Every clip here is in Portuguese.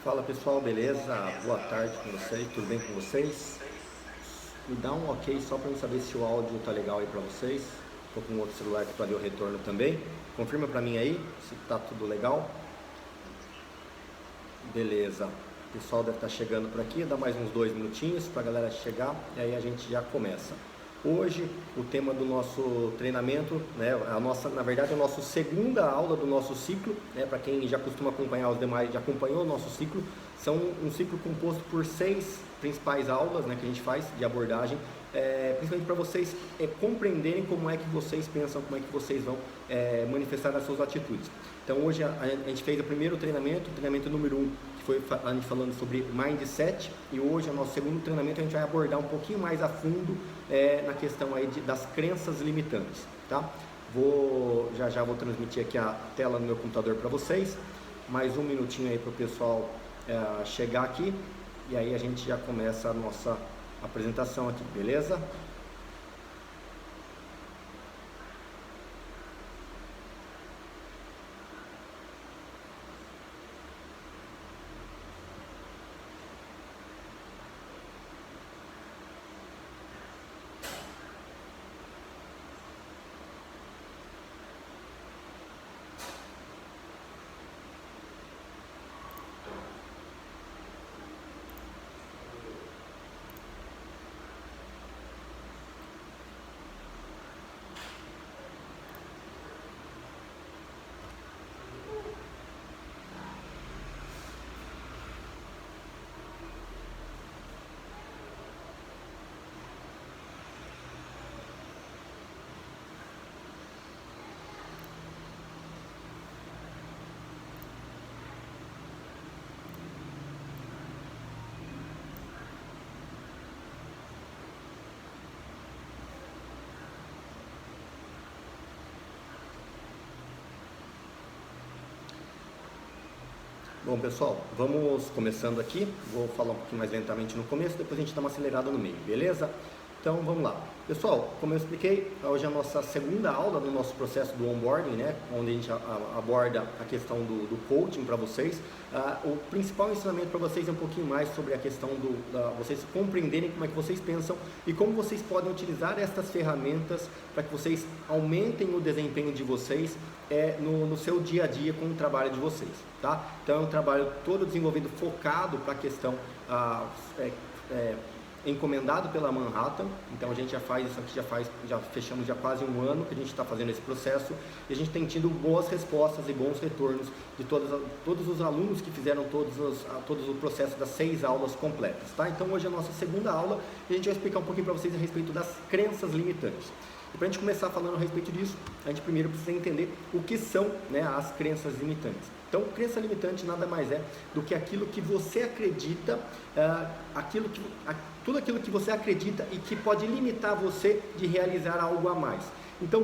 Fala pessoal, beleza? Boa tarde com vocês, tudo bem com vocês? Me dá um ok só para eu saber se o áudio tá legal aí para vocês. Tô com outro celular que tá ali o retorno também. Confirma para mim aí se tá tudo legal. Beleza. O pessoal deve estar chegando por aqui, dá mais uns 2 minutinhos para a galera chegar e aí a gente já começa. Hoje o tema do nosso treinamento, né, na verdade, a nossa segunda aula do nosso ciclo, né, para quem já costuma acompanhar os demais, já acompanhou o nosso ciclo, são um ciclo composto por 6 principais aulas, né, que a gente faz de abordagem, principalmente para vocês compreenderem como é que vocês pensam, como é que vocês vão manifestar as suas atitudes. Então hoje a gente fez o primeiro treinamento, o treinamento número 1, que foi a gente falando sobre Mindset, e hoje, o nosso segundo treinamento, a gente vai abordar um pouquinho mais a fundo na questão aí das crenças limitantes, tá? Já vou transmitir aqui a tela no meu computador para vocês, mais um minutinho aí para o pessoal chegar aqui, e aí a gente já começa a nossa apresentação aqui, beleza? Bom pessoal, vamos começando aqui, vou falar um pouquinho mais lentamente no começo, depois a gente dá uma acelerada no meio, beleza? Então vamos lá. Pessoal, como eu expliquei, hoje é a nossa segunda aula do nosso processo do onboarding, né? Onde a gente aborda a questão do coaching para vocês. O principal ensinamento para vocês é um pouquinho mais sobre a questão vocês compreenderem como é que vocês pensam e como vocês podem utilizar estas ferramentas para que vocês aumentem o desempenho de vocês no seu dia a dia com o trabalho de vocês, tá? Então é um trabalho todo desenvolvido, focado para a questão encomendado pela Manhattan. Então a gente já faz isso aqui, já fechamos já quase um ano que a gente está fazendo esse processo e a gente tem tido boas respostas e bons retornos de todos os alunos que fizeram todos o processo das 6 aulas completas, tá? Então hoje é a nossa segunda aula e a gente vai explicar um pouquinho para vocês a respeito das crenças limitantes. E para a gente começar falando a respeito disso, a gente primeiro precisa entender o que são, né, as crenças limitantes. Então, crença limitante nada mais é do que aquilo que você acredita, tudo aquilo que você acredita e que pode limitar você de realizar algo a mais. Então,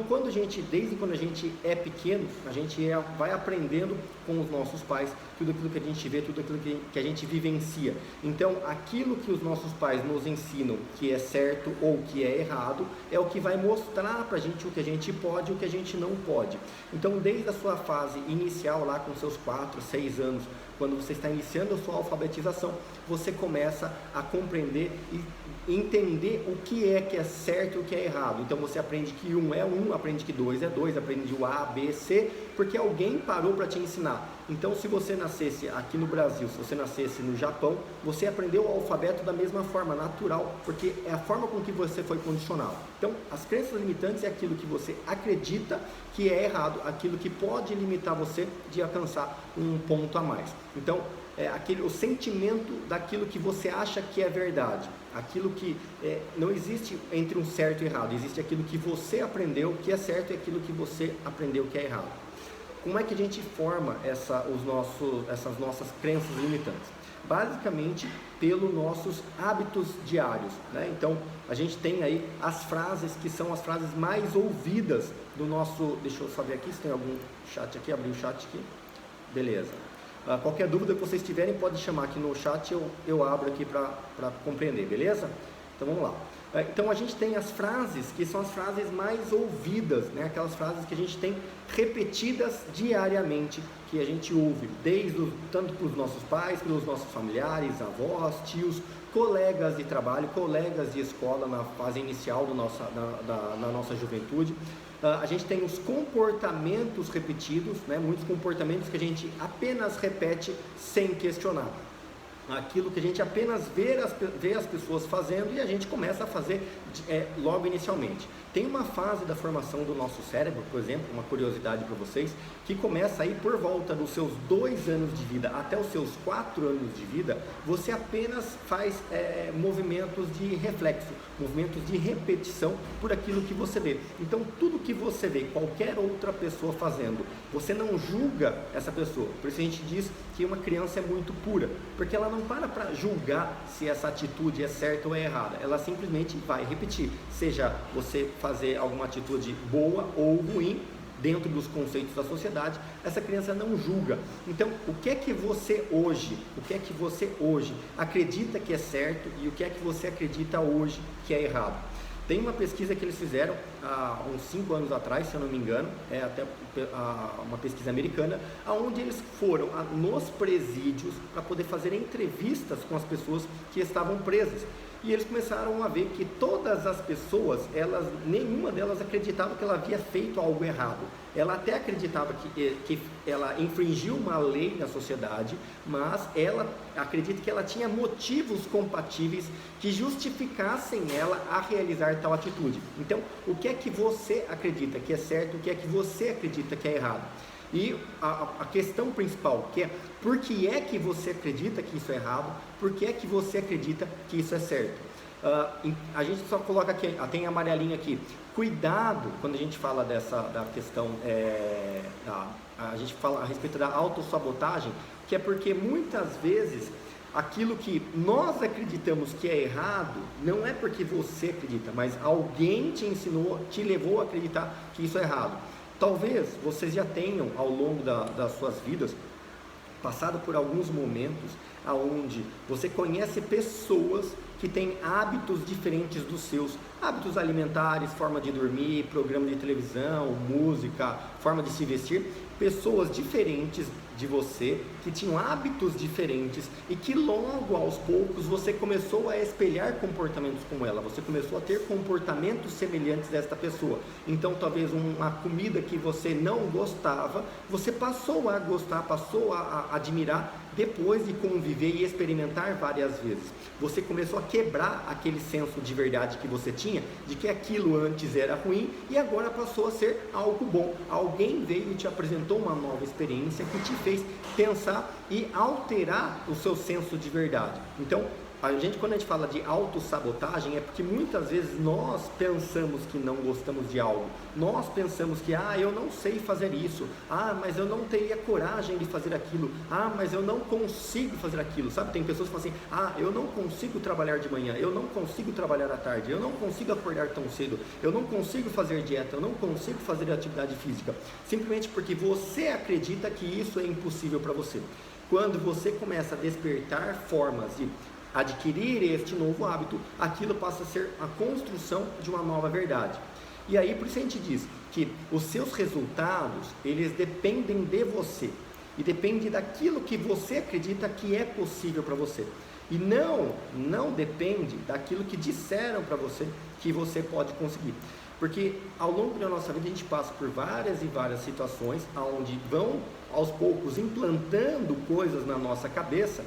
desde quando a gente é pequeno, a gente vai aprendendo com os nossos pais tudo aquilo que a gente vê, tudo aquilo que a gente vivencia. Então, aquilo que os nossos pais nos ensinam que é certo ou que é errado, é o que vai mostrar pra gente o que a gente pode e o que a gente não pode. Então, desde a sua fase inicial, lá com seus 4, 6 anos, quando você está iniciando a sua alfabetização, você começa a compreender e entender o que é certo e o que é errado. Então você aprende que 1 é 1, aprende que 2 é 2, aprende o A, B, C, porque alguém parou para te ensinar. Então se você nascesse aqui no Brasil, se você nascesse no Japão, você aprendeu o alfabeto da mesma forma, natural, porque é a forma com que você foi condicionado. Então as crenças limitantes é aquilo que você acredita que é errado, aquilo que pode limitar você de alcançar um ponto a mais. Então o sentimento daquilo que você acha que é verdade, aquilo que não existe entre um certo e errado, existe aquilo que você aprendeu que é certo e aquilo que você aprendeu que é errado. Como é que a gente forma essas nossas crenças limitantes? Basicamente pelos nossos hábitos diários, né? Então a gente tem aí as frases que são as frases mais ouvidas do nosso. Deixa eu saber aqui se tem algum chat aqui, abrir o chat aqui, beleza. Qualquer dúvida que vocês tiverem, pode chamar aqui no chat, eu abro aqui para compreender, beleza? Então vamos lá. Então a gente tem as frases que são as frases mais ouvidas, né? Aquelas frases que a gente tem repetidas diariamente, que a gente ouve tanto pelos nossos pais, pelos nossos familiares, avós, tios, colegas de trabalho, colegas de escola na fase inicial da nossa juventude. A gente tem os comportamentos repetidos, né? Muitos comportamentos que a gente apenas repete sem questionar. Aquilo que a gente apenas vê as pessoas fazendo e a gente começa a fazer logo inicialmente. Tem uma fase da formação do nosso cérebro, por exemplo, uma curiosidade para vocês, que começa aí por volta dos seus 2 anos de vida até os seus 4 anos de vida. Você apenas faz movimentos de reflexo, movimentos de repetição por aquilo que você vê. Então tudo que você vê qualquer outra pessoa fazendo, você não julga essa pessoa. Por isso a gente diz que uma criança é muito pura, porque ela não para julgar se essa atitude é certa ou é errada, ela simplesmente vai repetir, seja você fazer alguma atitude boa ou ruim, dentro dos conceitos da sociedade, essa criança não julga. Então, o que é que você hoje acredita que é certo e o que é que você acredita hoje que é errado? Tem uma pesquisa que eles fizeram há uns 5 anos atrás, se eu não me engano, até uma pesquisa americana, onde eles foram nos presídios para poder fazer entrevistas com as pessoas que estavam presas. E eles começaram a ver que todas as pessoas, nenhuma delas acreditava que ela havia feito algo errado. Ela até acreditava que ela infringiu uma lei na sociedade, mas ela acredita que ela tinha motivos compatíveis que justificassem ela a realizar tal atitude. Então, o que é que você acredita que é certo, o que é que você acredita que é errado? E a questão principal, que é por que é que você acredita que isso é errado, por que é que você acredita que isso é certo? A gente só coloca aqui, tem a amarelinha aqui, cuidado quando a gente fala da questão, a gente fala a respeito da autossabotagem, que é porque muitas vezes aquilo que nós acreditamos que é errado, não é porque você acredita, mas alguém te ensinou, te levou a acreditar que isso é errado. Talvez vocês já tenham, ao longo das suas vidas, passado por alguns momentos onde você conhece pessoas que têm hábitos diferentes dos seus, hábitos alimentares, forma de dormir, programa de televisão, música, forma de se vestir, pessoas diferentes de você, que tinham hábitos diferentes e que logo aos poucos você começou a espelhar comportamentos como ela, você começou a ter comportamentos semelhantes desta pessoa. Então talvez uma comida que você não gostava, você passou a gostar, passou a admirar depois de conviver e experimentar várias vezes. Você começou a quebrar aquele senso de verdade que você tinha, de que aquilo antes era ruim e agora passou a ser algo bom. Alguém veio e te apresentou uma nova experiência que te fez pensar e alterar o seu senso de verdade. Então, quando a gente fala de autossabotagem, é porque muitas vezes nós pensamos que não gostamos de algo, nós pensamos que, eu não sei fazer isso, mas eu não teria coragem de fazer aquilo, mas eu não consigo fazer aquilo, sabe? Tem pessoas que falam assim, eu não consigo trabalhar de manhã, eu não consigo trabalhar à tarde, eu não consigo acordar tão cedo, eu não consigo fazer dieta, eu não consigo fazer atividade física, simplesmente porque você acredita que isso é impossível para você. Quando você começa a despertar formas de adquirir este novo hábito, aquilo passa a ser a construção de uma nova verdade. E aí, por isso a gente diz que os seus resultados, eles dependem de você, e depende daquilo que você acredita que é possível para você, e não depende daquilo que disseram para você que você pode conseguir. Porque ao longo da nossa vida a gente passa por várias e várias situações onde vão aos poucos implantando coisas na nossa cabeça,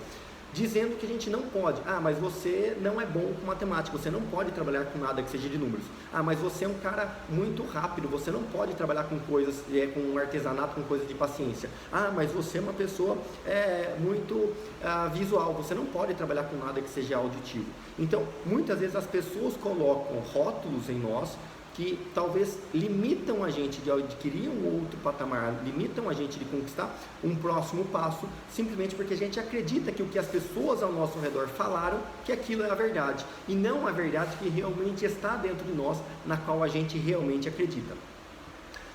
dizendo que a gente não pode. Mas você não é bom com matemática, você não pode trabalhar com nada que seja de números. Mas você é um cara muito rápido, você não pode trabalhar com coisas, com artesanato, com coisas de paciência. Mas você é uma pessoa muito visual, você não pode trabalhar com nada que seja auditivo. Então, muitas vezes as pessoas colocam rótulos em nós que talvez limitam a gente de adquirir um outro patamar, limitam a gente de conquistar um próximo passo, simplesmente porque a gente acredita que o que as pessoas ao nosso redor falaram, que aquilo é a verdade, e não a verdade que realmente está dentro de nós, na qual a gente realmente acredita.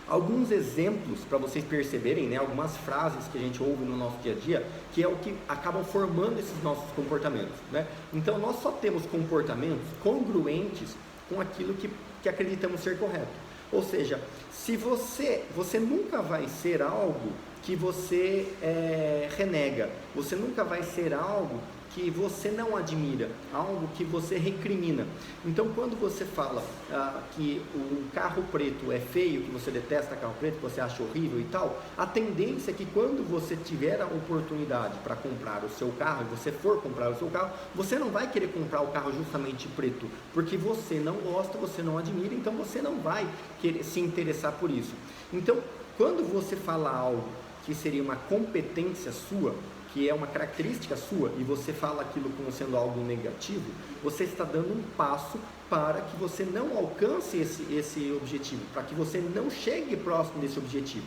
Alguns exemplos para vocês perceberem, né, algumas frases que a gente ouve no nosso dia a dia, que é o que acabam formando esses nossos comportamentos, né? Então nós só temos comportamentos congruentes com aquilo que acreditamos ser correto. Ou seja, se você nunca vai ser algo que você renega, você nunca vai ser algo que você não admira, algo que você recrimina. Então, quando você fala que o carro preto é feio, que você detesta carro preto, que você acha horrível e tal, a tendência é que quando você tiver a oportunidade para comprar o seu carro, e você for comprar o seu carro, você não vai querer comprar o carro justamente preto, porque você não gosta, você não admira, então você não vai querer se interessar por isso. Então, quando você fala algo que seria uma competência sua, que é uma característica sua, e você fala aquilo como sendo algo negativo, você está dando um passo para que você não alcance esse objetivo, para que você não chegue próximo desse objetivo.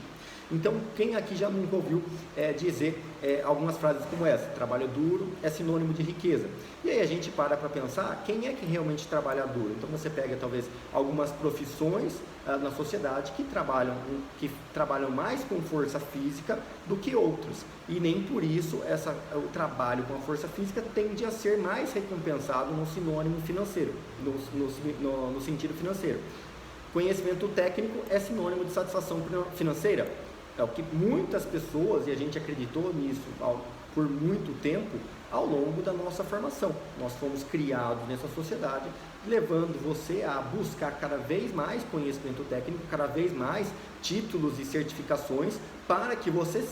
Então, quem aqui já nunca ouviu dizer algumas frases como essa: trabalho duro é sinônimo de riqueza. E aí a gente para pensar, quem é que realmente trabalha duro? Então você pega talvez algumas profissões na sociedade que trabalham mais com força física do que outros. E nem por isso o trabalho com a força física tende a ser mais recompensado no sinônimo financeiro, no sentido financeiro. Conhecimento técnico é sinônimo de satisfação financeira. É o que muitas pessoas, e a gente acreditou nisso por muito tempo, ao longo da nossa formação. Nós fomos criados nessa sociedade, levando você a buscar cada vez mais conhecimento técnico, cada vez mais títulos e certificações, para que você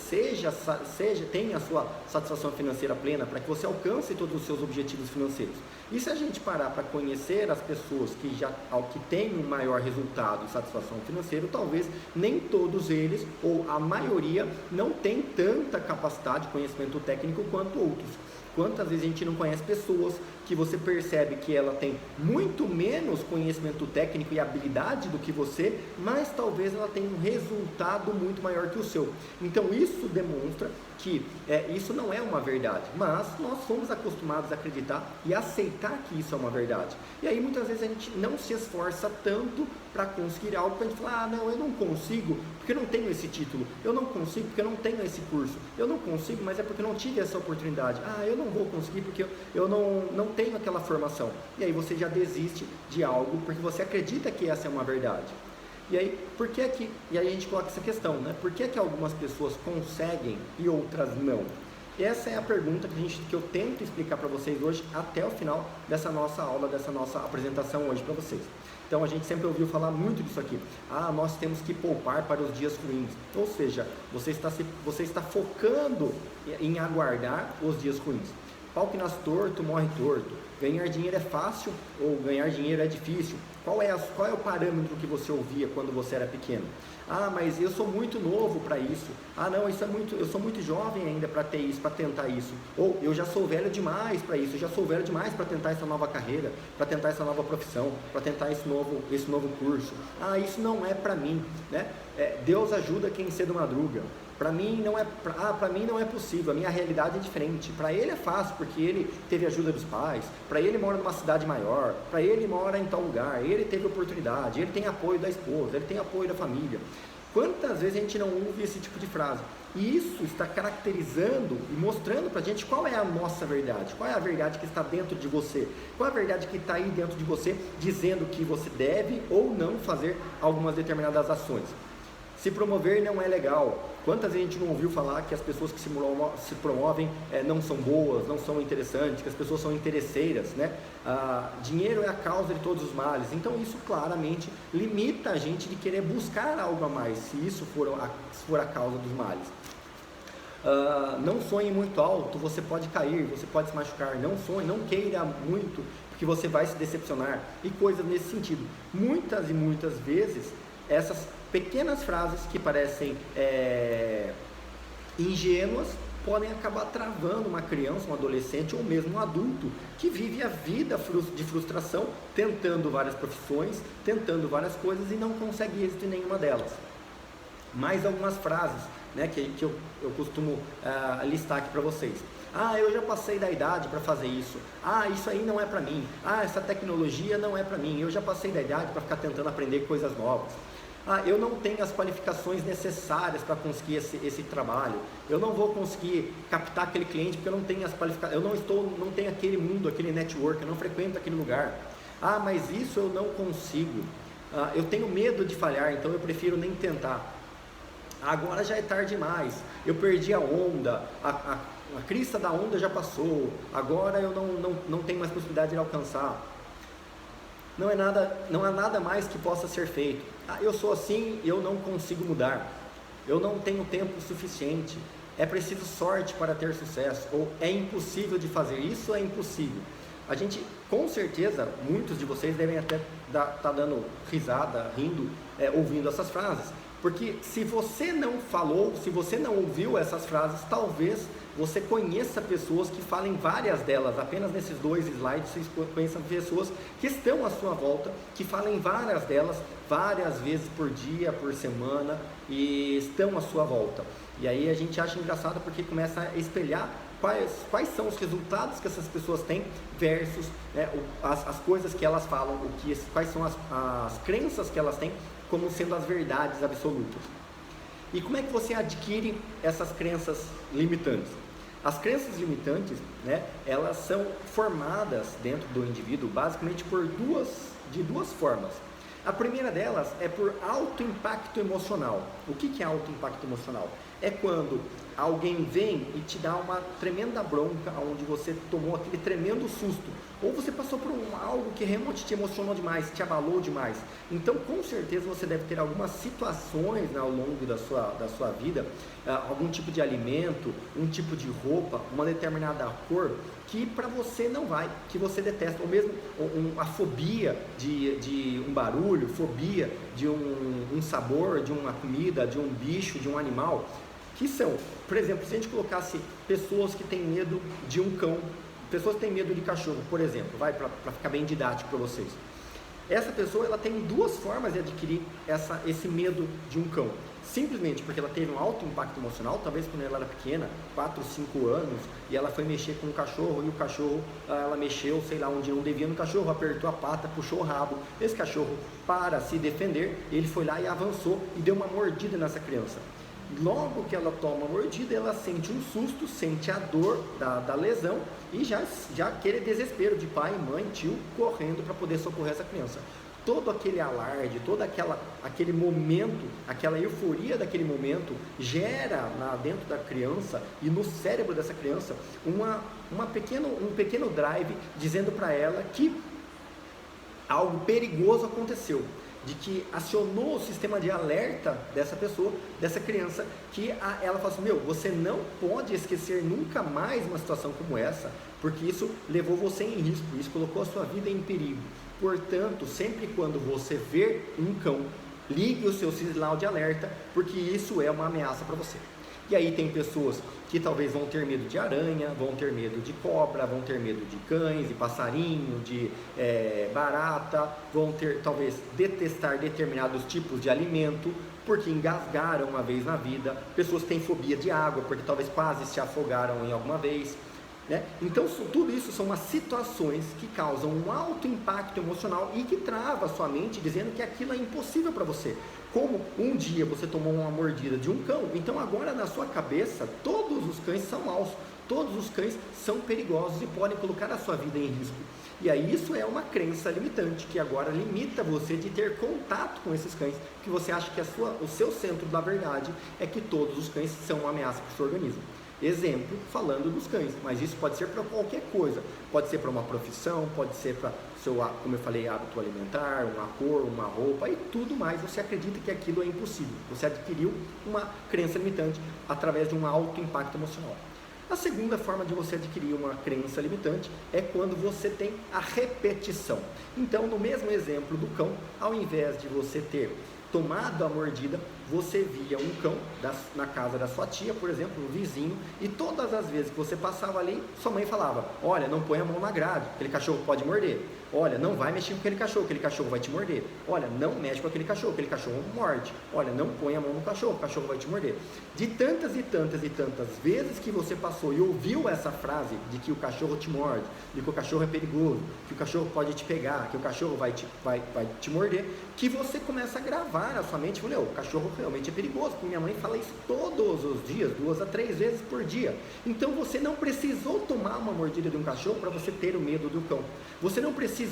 tenha a sua satisfação financeira plena, para que você alcance todos os seus objetivos financeiros. E se a gente parar para conhecer as pessoas que têm um maior resultado e satisfação financeira, talvez nem todos eles, ou a maioria, não tem tanta capacidade de conhecimento técnico quanto outros. Quantas vezes a gente não conhece pessoas que você percebe que ela tem muito menos conhecimento técnico e habilidade do que você, mas talvez ela tenha um resultado muito maior que o seu. Então isso demonstra que isso não é uma verdade, mas nós fomos acostumados a acreditar e aceitar que isso é uma verdade. E aí muitas vezes a gente não se esforça tanto para conseguir algo, para a gente falar: não, eu não consigo porque eu não tenho esse título, eu não consigo porque eu não tenho esse curso, eu não consigo, mas é porque eu não tive essa oportunidade, eu não vou conseguir porque eu não tenho aquela formação. E aí você já desiste de algo porque você acredita que essa é uma verdade. E aí, e aí a gente coloca essa questão, né? Por que algumas pessoas conseguem e outras não? Essa é a pergunta que eu tento explicar para vocês hoje, até o final dessa nossa aula, dessa nossa apresentação hoje para vocês. Então a gente sempre ouviu falar muito disso aqui: nós temos que poupar para os dias ruins. Ou seja, você está focando em aguardar os dias ruins. Pau que nasce torto, morre torto. Ganhar dinheiro é fácil ou ganhar dinheiro é difícil? Qual é o parâmetro que você ouvia quando você era pequeno? Mas eu sou muito novo para isso. Não, eu sou muito jovem ainda para ter isso, para tentar isso. Ou eu já sou velho demais para isso, eu já sou velho demais para tentar essa nova carreira, para tentar essa nova profissão, para tentar esse novo curso. Isso não é para mim, né? Deus ajuda quem cedo madruga. Para mim não é possível, a minha realidade é diferente. Para ele é fácil, porque ele teve ajuda dos pais, para ele mora numa cidade maior, para ele mora em tal lugar, ele teve oportunidade, ele tem apoio da esposa, ele tem apoio da família. Quantas vezes a gente não ouve esse tipo de frase? E isso está caracterizando e mostrando para a gente qual é a nossa verdade, qual é a verdade que está dentro de você, qual é a verdade que está aí dentro de você, dizendo que você deve ou não fazer algumas determinadas ações. Se promover não é legal. Quantas vezes a gente não ouviu falar que as pessoas que se promovem não são boas, não são interessantes, que as pessoas são interesseiras, né? Dinheiro é a causa de todos os males. Então isso claramente limita a gente de querer buscar algo a mais, se isso for a causa dos males. Não sonhe muito alto, você pode cair, você pode se machucar. Não sonhe, não queira muito, porque você vai se decepcionar, e coisas nesse sentido. Muitas e muitas vezes essas pequenas frases que parecem ingênuas podem acabar travando uma criança, um adolescente ou mesmo um adulto que vive a vida de frustração, tentando várias profissões, tentando várias coisas e não consegue êxito em nenhuma delas. Mais algumas frases, né, que eu costumo listar aqui para vocês. Eu já passei da idade para fazer isso. Isso aí não é para mim. Essa tecnologia não é para mim. Eu já passei da idade para ficar tentando aprender coisas novas. Ah, eu não tenho as qualificações necessárias para conseguir esse trabalho. Eu não vou conseguir captar aquele cliente porque eu não tenho as qualificações. Não tenho aquele mundo, aquele network, eu não frequento aquele lugar. Ah, mas isso eu não consigo. Ah, eu tenho medo de falhar, então eu prefiro nem tentar. Agora já é tarde demais. Eu perdi a onda. A crista da onda já passou. Agora eu não tenho mais possibilidade de alcançar. Não há nada mais que possa ser feito. Ah, eu sou assim, eu não consigo mudar. Eu não tenho tempo suficiente. É preciso sorte para ter sucesso. Ou é impossível de fazer. Isso é impossível. A gente, com certeza, muitos de vocês devem até estar dando risada, rindo, ouvindo essas frases. Porque se você não falou, se você não ouviu essas frases, talvez você conheça pessoas que falem várias delas. Apenas nesses 2 slides vocês conheçam pessoas que estão à sua volta, que falem várias delas, várias vezes por dia, por semana, e estão à sua volta. E aí a gente acha engraçado porque começa a espelhar quais são os resultados que essas pessoas têm versus, né, as coisas que elas falam, quais são as crenças que elas têm como sendo as verdades absolutas. E como é que você adquire essas crenças limitantes? As crenças limitantes, né, elas são formadas dentro do indivíduo basicamente de duas formas. A primeira delas é por alto impacto emocional. O que é alto impacto emocional? É quando alguém vem e te dá uma tremenda bronca, onde você tomou aquele tremendo susto, ou você passou por algo que realmente te emocionou demais, te abalou demais. Então, com certeza, você deve ter algumas situações, né, ao longo da sua vida, algum tipo de alimento, um tipo de roupa, uma determinada cor, que para você não vai, que você detesta, ou mesmo a fobia de um barulho, fobia de um sabor, de uma comida, de um bicho, de um animal, que são, por exemplo, se a gente colocasse pessoas que têm medo de um cão, pessoas que têm medo de cachorro, por exemplo, para ficar bem didático para vocês. Essa pessoa, ela tem 2 formas de adquirir esse medo de um cão. Simplesmente porque ela teve um alto impacto emocional, talvez quando ela era pequena, 4, 5 anos, e ela foi mexer com um cachorro, e o cachorro, ela mexeu, sei lá, onde não devia no cachorro, apertou a pata, puxou o rabo. Esse cachorro, para se defender, ele foi lá e avançou e deu uma mordida nessa criança. Logo que ela toma a mordida, ela sente um susto, sente a dor da lesão e já aquele desespero de pai, mãe, tio correndo para poder socorrer essa criança. Todo aquele alarde, todo aquele momento, aquela euforia daquele momento gera dentro da criança e no cérebro dessa criança um pequeno drive dizendo para ela que algo perigoso aconteceu, de que acionou o sistema de alerta dessa pessoa, dessa criança, que ela fala assim, você não pode esquecer nunca mais uma situação como essa, porque isso levou você em risco, isso colocou a sua vida em perigo. Portanto, sempre quando você ver um cão, ligue o seu sinal de alerta, porque isso é uma ameaça para você. E aí tem pessoas que talvez vão ter medo de aranha, vão ter medo de cobra, vão ter medo de cães, de passarinho, de barata, vão talvez detestar determinados tipos de alimento, porque engasgaram uma vez na vida. Pessoas têm fobia de água, porque talvez quase se afogaram em alguma vez, né? Então tudo isso são umas situações que causam um alto impacto emocional e que trava a sua mente dizendo que aquilo é impossível para você. Como um dia você tomou uma mordida de um cão, então agora na sua cabeça todos os cães são maus, todos os cães são perigosos e podem colocar a sua vida em risco. E aí isso é uma crença limitante que agora limita você de ter contato com esses cães, que você acha que o seu centro da verdade é que todos os cães são uma ameaça para o seu organismo. Exemplo, falando dos cães, mas isso pode ser para qualquer coisa, pode ser para uma profissão, pode ser para seu, como eu falei, hábito alimentar, uma cor, uma roupa e tudo mais. Você acredita que aquilo é impossível, você adquiriu uma crença limitante através de um alto impacto emocional. A segunda forma de você adquirir uma crença limitante é quando você tem a repetição. Então, no mesmo exemplo do cão, ao invés de você ter tomado a mordida, você via um cão na casa da sua tia, por exemplo, um vizinho, e todas as vezes que você passava ali, sua mãe falava, olha, não põe a mão na grade, aquele cachorro pode morder. Olha, não vai mexer com aquele cachorro vai te morder. Olha, não mexe com aquele cachorro morde. Olha, não põe a mão no cachorro, o cachorro vai te morder. De tantas e tantas e tantas vezes que você passou e ouviu essa frase de que o cachorro te morde, de que o cachorro é perigoso, que o cachorro pode te pegar, que o cachorro vai te morder, que você começa a gravar na sua mente, falei, o cachorro realmente é perigoso, porque minha mãe fala isso todos os dias, 2 a 3 vezes por dia. Então você não precisou tomar uma mordida de um cachorro para você ter o medo do cão. Você não precisou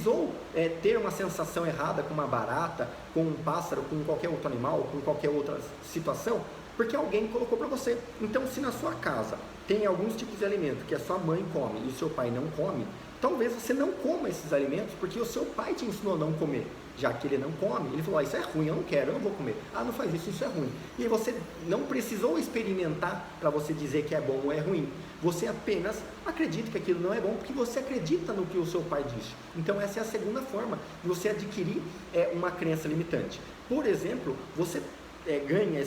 ter uma sensação errada com uma barata, com um pássaro, com qualquer outro animal, com qualquer outra situação, porque alguém colocou para você. Então, se na sua casa tem alguns tipos de alimento que a sua mãe come e o seu pai não come, talvez você não coma esses alimentos porque o seu pai te ensinou a não comer. Já que ele não come, ele falou, isso é ruim, eu não quero, eu não vou comer. Ah, não faz isso, isso é ruim. E aí você não precisou experimentar para você dizer que é bom ou é ruim. Você apenas acredita que aquilo não é bom porque você acredita no que o seu pai disse. Então essa é a segunda forma de você adquirir uma crença limitante. Por exemplo, você ganha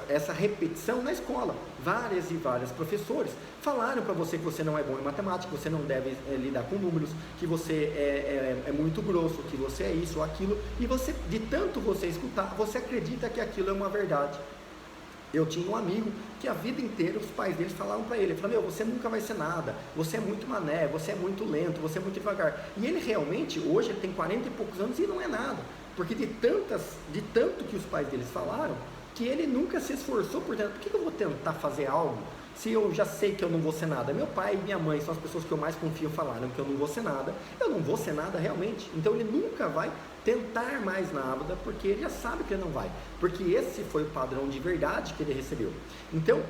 essa repetição na escola. Várias e várias professores falaram para você que você não é bom em matemática, que você não deve lidar com números, que você é muito grosso, que você é isso ou aquilo, e você, de tanto você escutar, você acredita que aquilo é uma verdade. Eu tinha um amigo que a vida inteira os pais deles falavam para ele, falavam, você nunca vai ser nada, você é muito mané, você é muito lento, você é muito devagar. E ele realmente, hoje ele tem 40 e poucos anos e não é nada. Porque de tanto que os pais deles falaram, que ele nunca se esforçou por dentro. Por que eu vou tentar fazer algo se eu já sei que eu não vou ser nada? Meu pai e minha mãe são as pessoas que eu mais confio, falaram que eu não vou ser nada. Eu não vou ser nada realmente. Então ele nunca vai tentar mais nada, porque ele já sabe que ele não vai. Porque esse foi o padrão de verdade que ele recebeu. Então,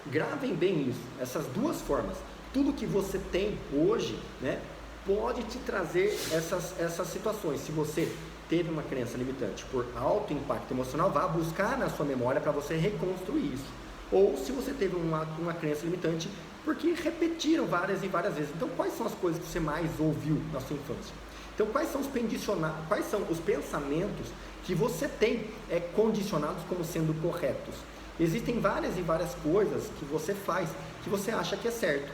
gravem bem isso, essas duas formas. Tudo que você tem hoje, né, pode te trazer essas situações. Se você teve uma crença limitante por alto impacto emocional, vá buscar na sua memória para você reconstruir isso. Ou se você teve uma crença limitante porque repetiram várias e várias vezes. Então, quais são as coisas que você mais ouviu na sua infância? Então, quais são os pensamentos que você tem condicionados como sendo corretos? Existem várias e várias coisas que você faz que você acha que é certo.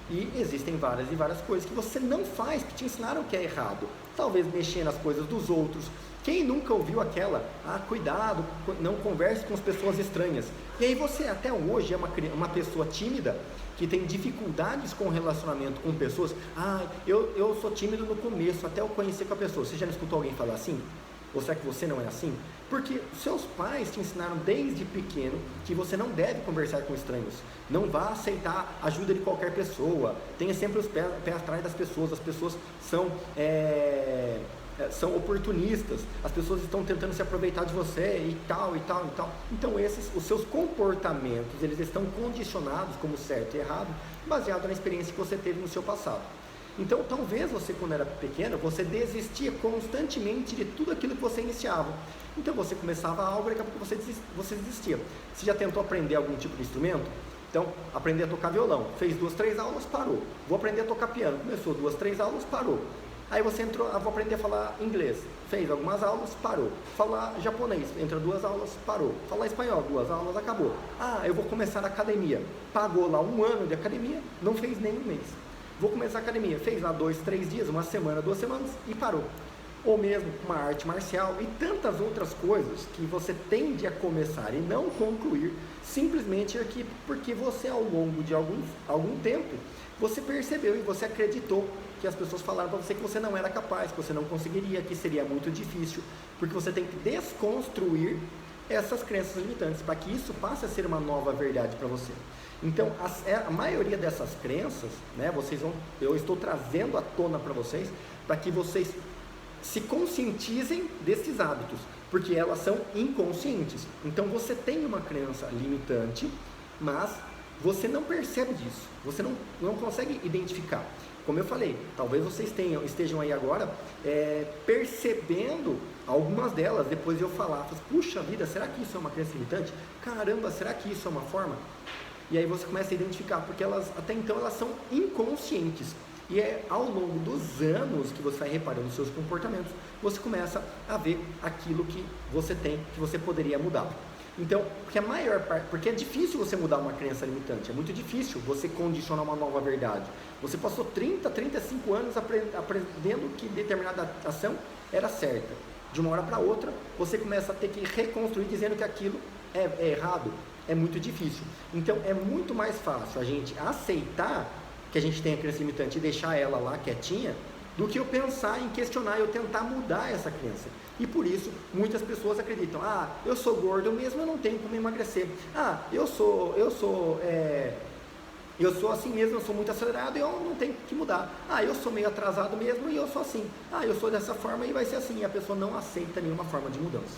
E existem várias e várias coisas que você não faz, que te ensinaram que é errado. Talvez mexer nas coisas dos outros. Quem nunca ouviu aquela, cuidado, não converse com as pessoas estranhas. E aí você até hoje é uma pessoa tímida, que tem dificuldades com relacionamento com pessoas. Eu sou tímido no começo, até eu conhecer com a pessoa. Você já não escutou alguém falar assim? Ou será que você não é assim? Porque seus pais te ensinaram desde pequeno que você não deve conversar com estranhos. Não vá aceitar ajuda de qualquer pessoa. Tenha sempre os pés atrás das pessoas. As pessoas são oportunistas. As pessoas estão tentando se aproveitar de você e tal, e tal, e tal. Então os seus comportamentos, eles estão condicionados como certo e errado, baseado na experiência que você teve no seu passado. Então, talvez você, quando era pequeno, você desistia constantemente de tudo aquilo que você iniciava. Então, você começava algo e daqui a pouco você desistia. Você já tentou aprender algum tipo de instrumento? Então, aprender a tocar violão. Fez 2, 3 aulas, parou. Vou aprender a tocar piano. Começou 2, 3 aulas, parou. Aí você entrou, vou aprender a falar inglês. Fez algumas aulas, parou. Falar japonês, entra 2 aulas, parou. Falar espanhol, 2 aulas, acabou. Eu vou começar a academia. Pagou lá 1 ano de academia, não fez nem 1 mês. Vou começar a academia, fez lá 2, 3 dias, 1 semana, 2 semanas e parou. Ou mesmo uma arte marcial e tantas outras coisas que você tende a começar e não concluir, simplesmente porque você, ao longo de algum tempo, você percebeu e você acreditou que as pessoas falaram para você que você não era capaz, que você não conseguiria, que seria muito difícil, porque você tem que desconstruir essas crenças limitantes para que isso passe a ser uma nova verdade para você. Então, a maioria dessas crenças, né, eu estou trazendo à tona para vocês, para que vocês se conscientizem desses hábitos, porque elas são inconscientes. Então, você tem uma crença limitante, mas você não percebe disso, você não consegue identificar. Como eu falei, talvez vocês estejam aí agora percebendo algumas delas, depois de eu falar, puxa vida, será que isso é uma crença limitante? Caramba, será que isso é uma forma? E aí você começa a identificar, porque até então elas são inconscientes. E é ao longo dos anos que você vai reparando os seus comportamentos, você começa a ver aquilo que você tem, que você poderia mudar. Então, porque a maior parte, porque é difícil você mudar uma crença limitante, é muito difícil você condicionar uma nova verdade. Você passou 30, 35 anos aprendendo que determinada ação era certa. De uma hora para outra, você começa a ter que reconstruir dizendo que aquilo é errado. É muito difícil. Então, é muito mais fácil a gente aceitar que a gente tem a crença limitante e deixar ela lá quietinha, do que eu pensar em questionar e eu tentar mudar essa crença. E por isso, muitas pessoas acreditam, eu sou gordo mesmo, eu não tenho como emagrecer. Eu sou assim mesmo, eu sou muito acelerado e eu não tenho que mudar. Eu sou meio atrasado mesmo e eu sou assim. Eu sou dessa forma e vai ser assim. E a pessoa não aceita nenhuma forma de mudança.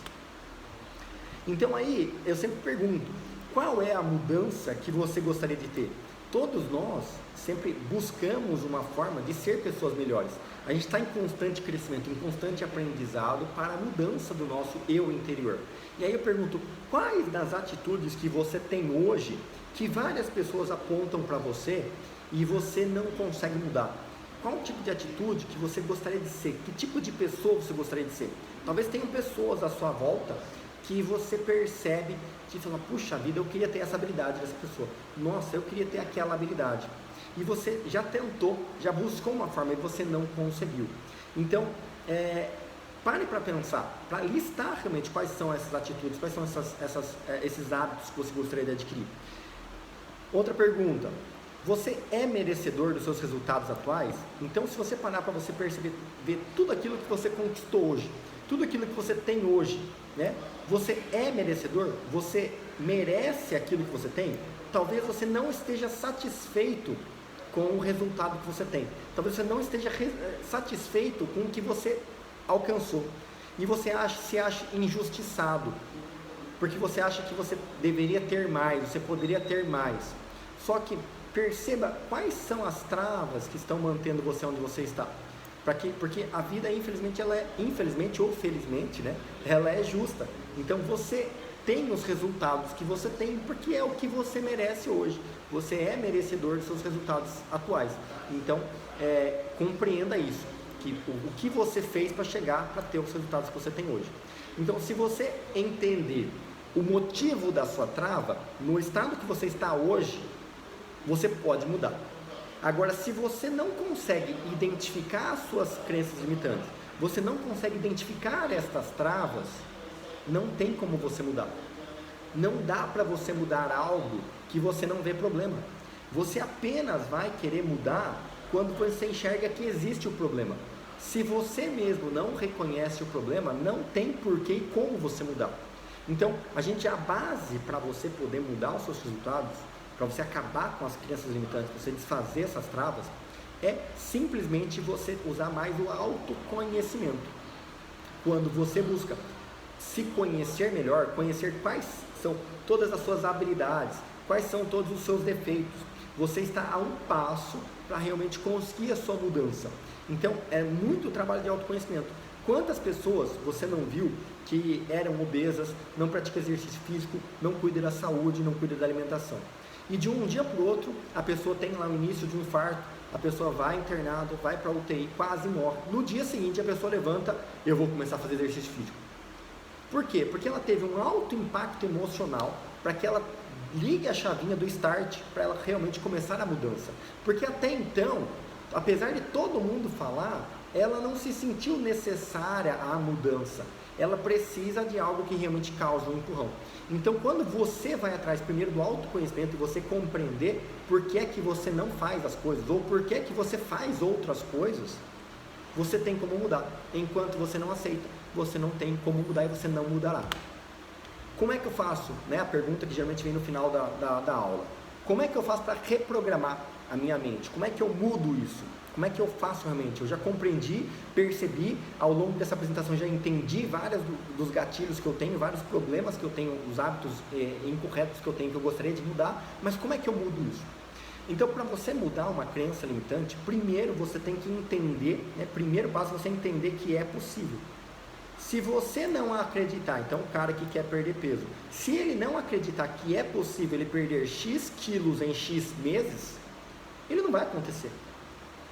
Então aí, eu sempre pergunto, qual é a mudança que você gostaria de ter? Todos nós sempre buscamos uma forma de ser pessoas melhores. A gente está em constante crescimento, em constante aprendizado para a mudança do nosso eu interior. E aí eu pergunto, quais das atitudes que você tem hoje, que várias pessoas apontam para você e você não consegue mudar? Qual tipo de atitude que você gostaria de ser? Que tipo de pessoa você gostaria de ser? Talvez tenham pessoas à sua volta que você percebe, que fala, puxa vida, eu queria ter essa habilidade dessa pessoa. Nossa, eu queria ter aquela habilidade. E você já tentou, já buscou uma forma e você não conseguiu. Então, pare para pensar, para listar realmente quais são essas atitudes, quais são esses hábitos que você gostaria de adquirir. Outra pergunta, você é merecedor dos seus resultados atuais? Então, se você parar para você perceber, ver tudo aquilo que você conquistou hoje, tudo aquilo que você tem hoje, né? Você é merecedor? Você merece aquilo que você tem? Talvez você não esteja satisfeito com o resultado que você tem. Talvez você não esteja satisfeito com o que você alcançou. E você se acha injustiçado, porque você acha que você deveria ter mais, você poderia ter mais. Só que perceba quais são as travas que estão mantendo você onde você está. Porque a vida, infelizmente, ela é, infelizmente ou felizmente, né, ela é justa. Então você tem os resultados que você tem porque é o que você merece hoje. Você é merecedor dos seus resultados atuais. Então, compreenda isso, que o que você fez para chegar para ter os resultados que você tem hoje. Então, se você entender o motivo da sua trava, no estado que você está hoje, você pode mudar. Agora, se você não consegue identificar as suas crenças limitantes, você não consegue identificar estas travas, não tem como você mudar. Não dá para você mudar algo que você não vê problema. Você apenas vai querer mudar quando você enxerga que existe o problema. Se você mesmo não reconhece o problema, não tem porquê e como você mudar. Então, a base para você poder mudar os seus resultados, para você acabar com as crenças limitantes, você desfazer essas travas, é simplesmente você usar mais o autoconhecimento. Quando você busca se conhecer melhor, conhecer quais são todas as suas habilidades, quais são todos os seus defeitos, você está a um passo para realmente conseguir a sua mudança. Então, é muito trabalho de autoconhecimento. Quantas pessoas você não viu que eram obesas, não praticam exercício físico, não cuidam da saúde, não cuidam da alimentação? E de um dia para o outro, a pessoa tem lá o início de um infarto, a pessoa vai internada, vai para a UTI, quase morre. No dia seguinte, a pessoa levanta, eu vou começar a fazer exercício físico. Por quê? Porque ela teve um alto impacto emocional para que ela ligue a chavinha do start para ela realmente começar a mudança. Porque até então, apesar de todo mundo falar, ela não se sentiu necessária à mudança. Ela precisa de algo que realmente cause um empurrão. Então, quando você vai atrás primeiro do autoconhecimento e você compreender por que é que você não faz as coisas ou por que é que você faz outras coisas, você tem como mudar. Enquanto você não aceita, você não tem como mudar e você não mudará. Como é que eu faço? Né? A pergunta que geralmente vem no final da aula. Como é que eu faço para reprogramar a minha mente? Como é que eu mudo isso? Como é que eu faço realmente? Eu já compreendi, percebi, ao longo dessa apresentação já entendi vários dos gatilhos que eu tenho, vários problemas que eu tenho, os hábitos incorretos que eu tenho, que eu gostaria de mudar, mas como é que eu mudo isso? Então, para você mudar uma crença limitante, primeiro você tem que entender, primeiro passo é você entender que é possível. Se você não acreditar, então o cara que quer perder peso, se ele não acreditar que é possível ele perder X quilos em X meses, ele não vai acontecer.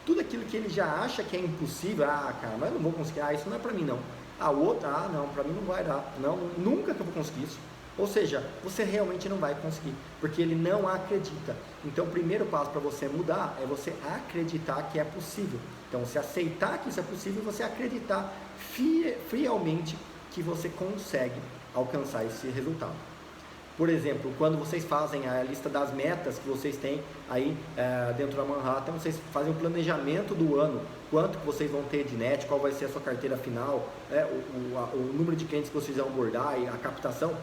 Tudo aquilo que ele já acha que é impossível, cara, mas eu não vou conseguir, isso não é pra mim não. A outra, não, pra mim não vai dar, não, nunca que eu vou conseguir isso. Ou seja, você realmente não vai conseguir, porque ele não acredita. Então, o primeiro passo para você mudar é você acreditar que é possível. Então, você aceitar que isso é possível e você acreditar friamente que você consegue alcançar esse resultado. Por exemplo, quando vocês fazem a lista das metas que vocês têm aí dentro da Manhattan, vocês fazem o planejamento do ano, quanto que vocês vão ter de net, qual vai ser a sua carteira final, o número de clientes que vocês vão abordar e a captação.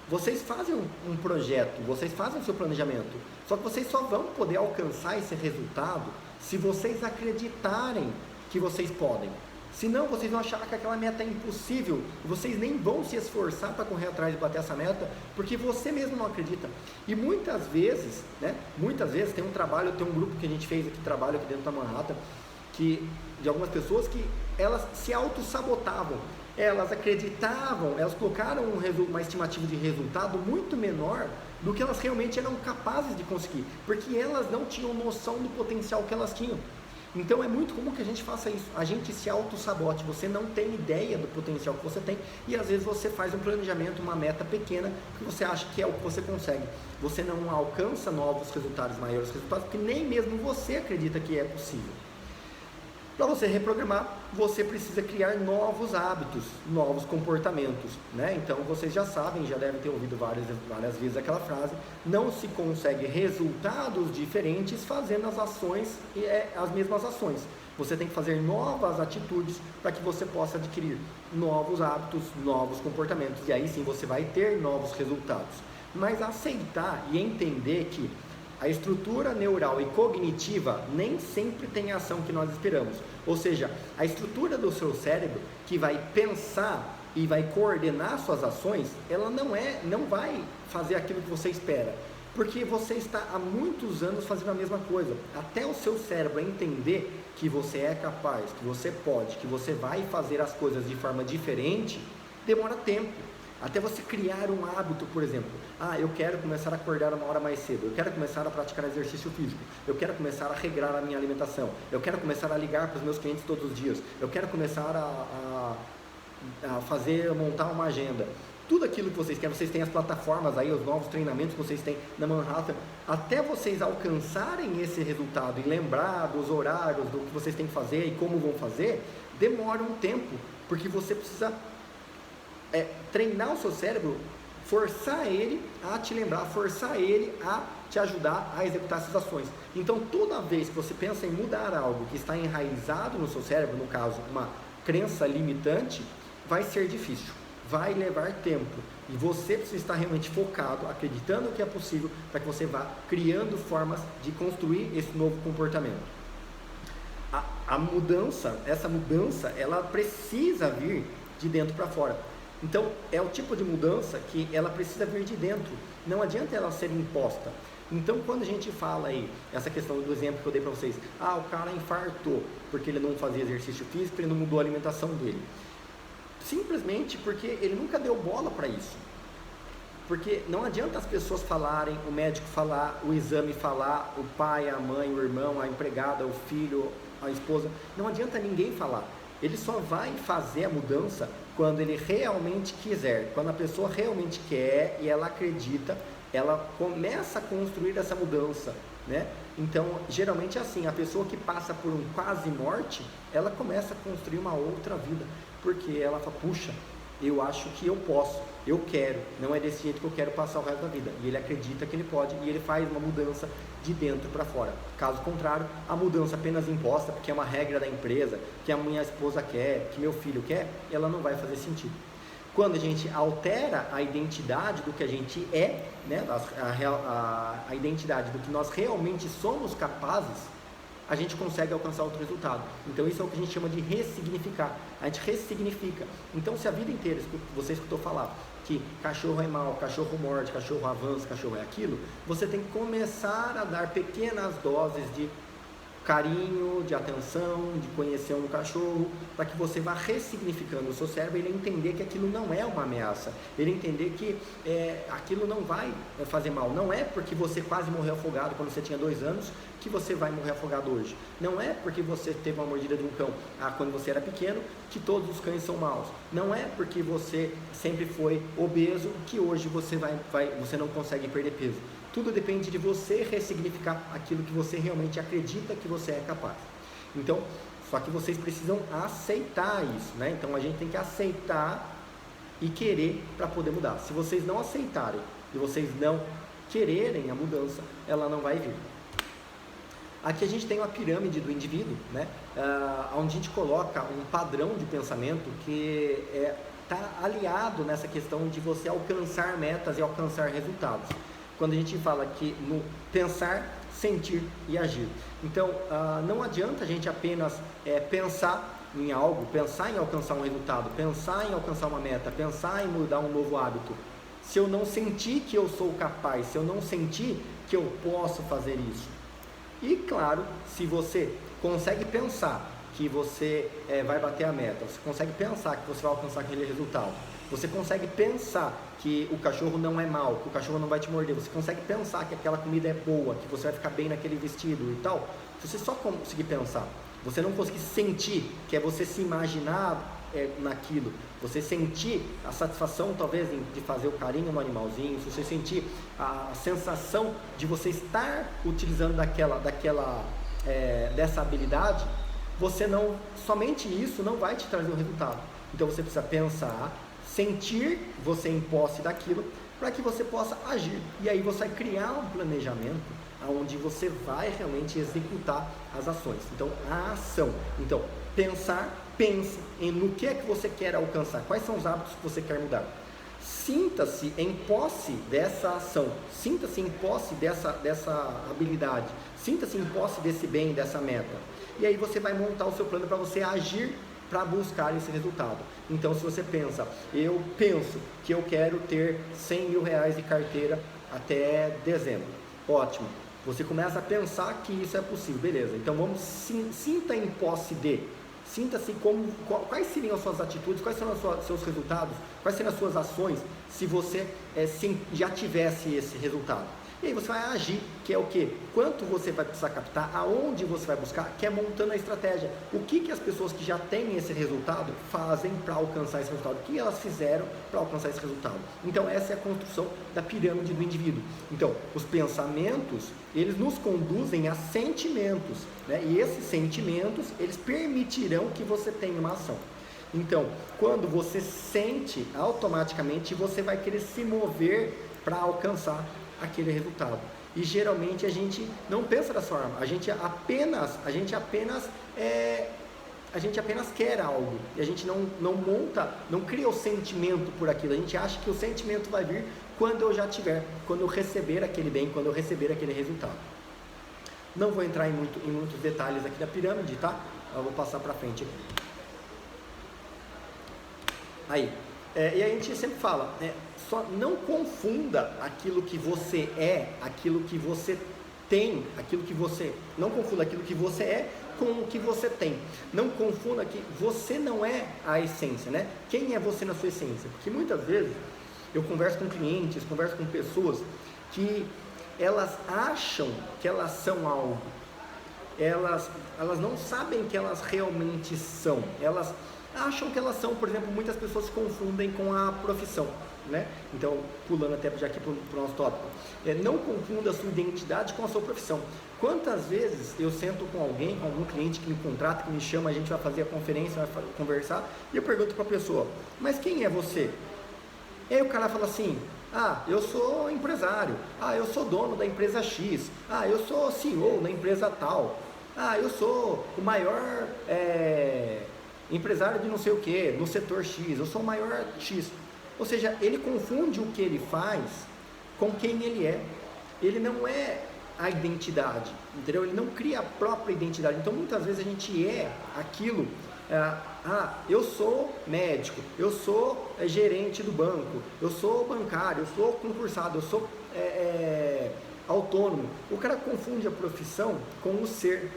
Vocês fazem um projeto, vocês fazem o seu planejamento, só que vocês só vão poder alcançar esse resultado se vocês acreditarem que vocês podem. Senão vocês vão achar que aquela meta é impossível, vocês nem vão se esforçar para correr atrás de bater essa meta, porque você mesmo não acredita. E muitas vezes tem um grupo que a gente fez aqui, trabalho aqui dentro da Manhattan, de algumas pessoas que elas se auto-sabotavam, elas acreditavam, elas colocaram uma estimativa de resultado muito menor do que elas realmente eram capazes de conseguir, porque elas não tinham noção do potencial que elas tinham. Então é muito comum que a gente faça isso, a gente se auto-sabote, você não tem ideia do potencial que você tem e às vezes você faz um planejamento, uma meta pequena que você acha que é o que você consegue. Você não alcança novos resultados, maiores resultados, porque nem mesmo você acredita que é possível. Para você reprogramar, você precisa criar novos hábitos, novos comportamentos, né? Então vocês já sabem, já devem ter ouvido várias vezes aquela frase: não se consegue resultados diferentes fazendo as mesmas ações. Você tem que fazer novas atitudes para que você possa adquirir novos hábitos, novos comportamentos, e aí sim você vai ter novos resultados. Mas aceitar e entender que a estrutura neural e cognitiva nem sempre tem a ação que nós esperamos. Ou seja, a estrutura do seu cérebro que vai pensar e vai coordenar suas ações, ela não vai fazer aquilo que você espera. Porque você está há muitos anos fazendo a mesma coisa. Até o seu cérebro entender que você é capaz, que você pode, que você vai fazer as coisas de forma diferente, demora tempo. Até você criar um hábito, por exemplo, eu quero começar a acordar uma hora mais cedo, eu quero começar a praticar exercício físico, eu quero começar a regrar a minha alimentação, eu quero começar a ligar para os meus clientes todos os dias, eu quero começar a montar uma agenda. Tudo aquilo que vocês querem, vocês têm as plataformas aí, os novos treinamentos que vocês têm na Manhattan, até vocês alcançarem esse resultado e lembrar dos horários, do que vocês têm que fazer e como vão fazer, demora um tempo, porque você precisa treinar o seu cérebro, forçar ele a te lembrar, forçar ele a te ajudar a executar essas ações. Então, toda vez que você pensa em mudar algo que está enraizado no seu cérebro, no caso, uma crença limitante, vai ser difícil, vai levar tempo. E você precisa estar realmente focado, acreditando que é possível, para que você vá criando formas de construir esse novo comportamento. Essa mudança, ela precisa vir de dentro para fora. Então, é o tipo de mudança que ela precisa vir de dentro, não adianta ela ser imposta. Então, quando a gente fala aí, essa questão do exemplo que eu dei para vocês, o cara infartou porque ele não fazia exercício físico, ele não mudou a alimentação dele. Simplesmente porque ele nunca deu bola para isso. Porque não adianta as pessoas falarem, o médico falar, o exame falar, o pai, a mãe, o irmão, a empregada, o filho, a esposa, não adianta ninguém falar. Ele só vai fazer a mudança quando ele realmente quiser, quando a pessoa realmente quer e ela acredita, ela começa a construir essa mudança, né? Então, geralmente é assim, a pessoa que passa por um quase morte, ela começa a construir uma outra vida, porque ela fala, puxa, eu acho que eu posso, eu quero, não é desse jeito que eu quero passar o resto da vida, e ele acredita que ele pode, e ele faz uma mudança de dentro para fora. Caso contrário, a mudança apenas imposta, porque é uma regra da empresa, que a minha esposa quer, que meu filho quer, ela não vai fazer sentido. Quando a gente altera a identidade do que a gente é, né, a identidade do que nós realmente somos capazes, a gente consegue alcançar outro resultado. Então isso é o que a gente chama de ressignificar. A gente ressignifica. Então, se a vida inteira você escutou falar que cachorro é mau, cachorro morde, cachorro avança, cachorro é aquilo, você tem que começar a dar pequenas doses de carinho, de atenção, de conhecer um cachorro, para que você vá ressignificando o seu cérebro, ele entender que aquilo não é uma ameaça, ele entender que aquilo não vai fazer mal. Não é porque você quase morreu afogado quando você tinha 2 anos que você vai morrer afogado hoje. Não é porque você teve uma mordida de um cão quando você era pequeno que todos os cães são maus. Não é porque você sempre foi obeso que hoje você você não consegue perder peso. Tudo depende de você ressignificar aquilo que você realmente acredita que você é capaz. Então, só que vocês precisam aceitar isso, né? Então a gente tem que aceitar e querer para poder mudar. Se vocês não aceitarem e vocês não quererem a mudança, ela não vai vir. Aqui a gente tem uma pirâmide do indivíduo, né? Onde a gente coloca um padrão de pensamento que está aliado nessa questão de você alcançar metas e alcançar resultados. Quando a gente fala que no pensar, sentir e agir. Então, não adianta a gente apenas pensar em algo, pensar em alcançar um resultado, pensar em alcançar uma meta, pensar em mudar um novo hábito. Se eu não sentir que eu sou capaz, se eu não sentir que eu posso fazer isso. E claro, se você consegue pensar que você vai bater a meta, você consegue pensar que você vai alcançar aquele resultado, você consegue pensar que o cachorro não é mau, que o cachorro não vai te morder, você consegue pensar que aquela comida é boa, que você vai ficar bem naquele vestido e tal. Se você só conseguir pensar, você não conseguir sentir, que é você se imaginar naquilo, você sentir a satisfação talvez de fazer o carinho no animalzinho, se você sentir a sensação de você estar utilizando dessa habilidade, você não, somente isso não vai te trazer o resultado. Então você precisa pensar, sentir você em posse daquilo, para que você possa agir. E aí você vai criar um planejamento onde você vai realmente executar as ações. Então, a ação. Então, pense no que é que você quer alcançar, quais são os hábitos que você quer mudar. Sinta-se em posse dessa ação, sinta-se em posse dessa habilidade, sinta-se em posse desse bem, dessa meta. E aí você vai montar o seu plano para você agir para buscar esse resultado. Então, se você pensa, eu penso que eu quero ter 100 mil reais de carteira até dezembro, ótimo, você começa a pensar que isso é possível, beleza, então vamos, sinta em posse de, sinta-se quais seriam as suas atitudes, quais serão os seus resultados, quais seriam as suas ações, se você já tivesse esse resultado. E aí você vai agir, que é o que? Quanto você vai precisar captar, aonde você vai buscar, que é montando a estratégia. O que as pessoas que já têm esse resultado fazem para alcançar esse resultado? O que elas fizeram para alcançar esse resultado? Então essa é a construção da pirâmide do indivíduo. Então, os pensamentos, eles nos conduzem a sentimentos, né? E esses sentimentos, eles permitirão que você tenha uma ação. Então, quando você sente, automaticamente você vai querer se mover para alcançar aquele resultado. E geralmente a gente não pensa dessa forma, a gente apenas quer algo, e a gente não cria o sentimento por aquilo, a gente acha que o sentimento vai vir quando eu já tiver, quando eu receber aquele bem, quando eu receber aquele resultado. Não vou entrar em muitos detalhes aqui da pirâmide, tá? Eu vou passar para frente aqui. Aí, e a gente sempre fala, só não confunda aquilo que você aquilo que você tem, não confunda aquilo que você é com o que você tem. Não confunda que você não é a essência, né? Quem é você na sua essência? Porque muitas vezes eu converso com clientes, converso com pessoas que elas acham que elas são algo. Elas não sabem que elas realmente são. Elas acham que elas são, por exemplo, muitas pessoas confundem com a profissão, né? Então, pulando até já aqui para o nosso tópico, não confunda a sua identidade com a sua profissão. Quantas vezes eu sento com alguém, com algum cliente que me contrata, que me chama, a gente vai fazer a conferência, vai conversar, e eu pergunto para a pessoa, mas quem é você? E aí o cara fala assim, eu sou empresário, eu sou dono da empresa X, eu sou CEO da empresa tal, eu sou o maior empresário de não sei o que, no setor X, eu sou o maior X. Ou seja, ele confunde o que ele faz com quem ele é. Ele não é a identidade, entendeu? Ele não cria a própria identidade. Então, muitas vezes a gente é aquilo, eu sou médico, eu sou gerente do banco, eu sou bancário, eu sou concursado, eu sou autônomo. O cara confunde a profissão com o ser.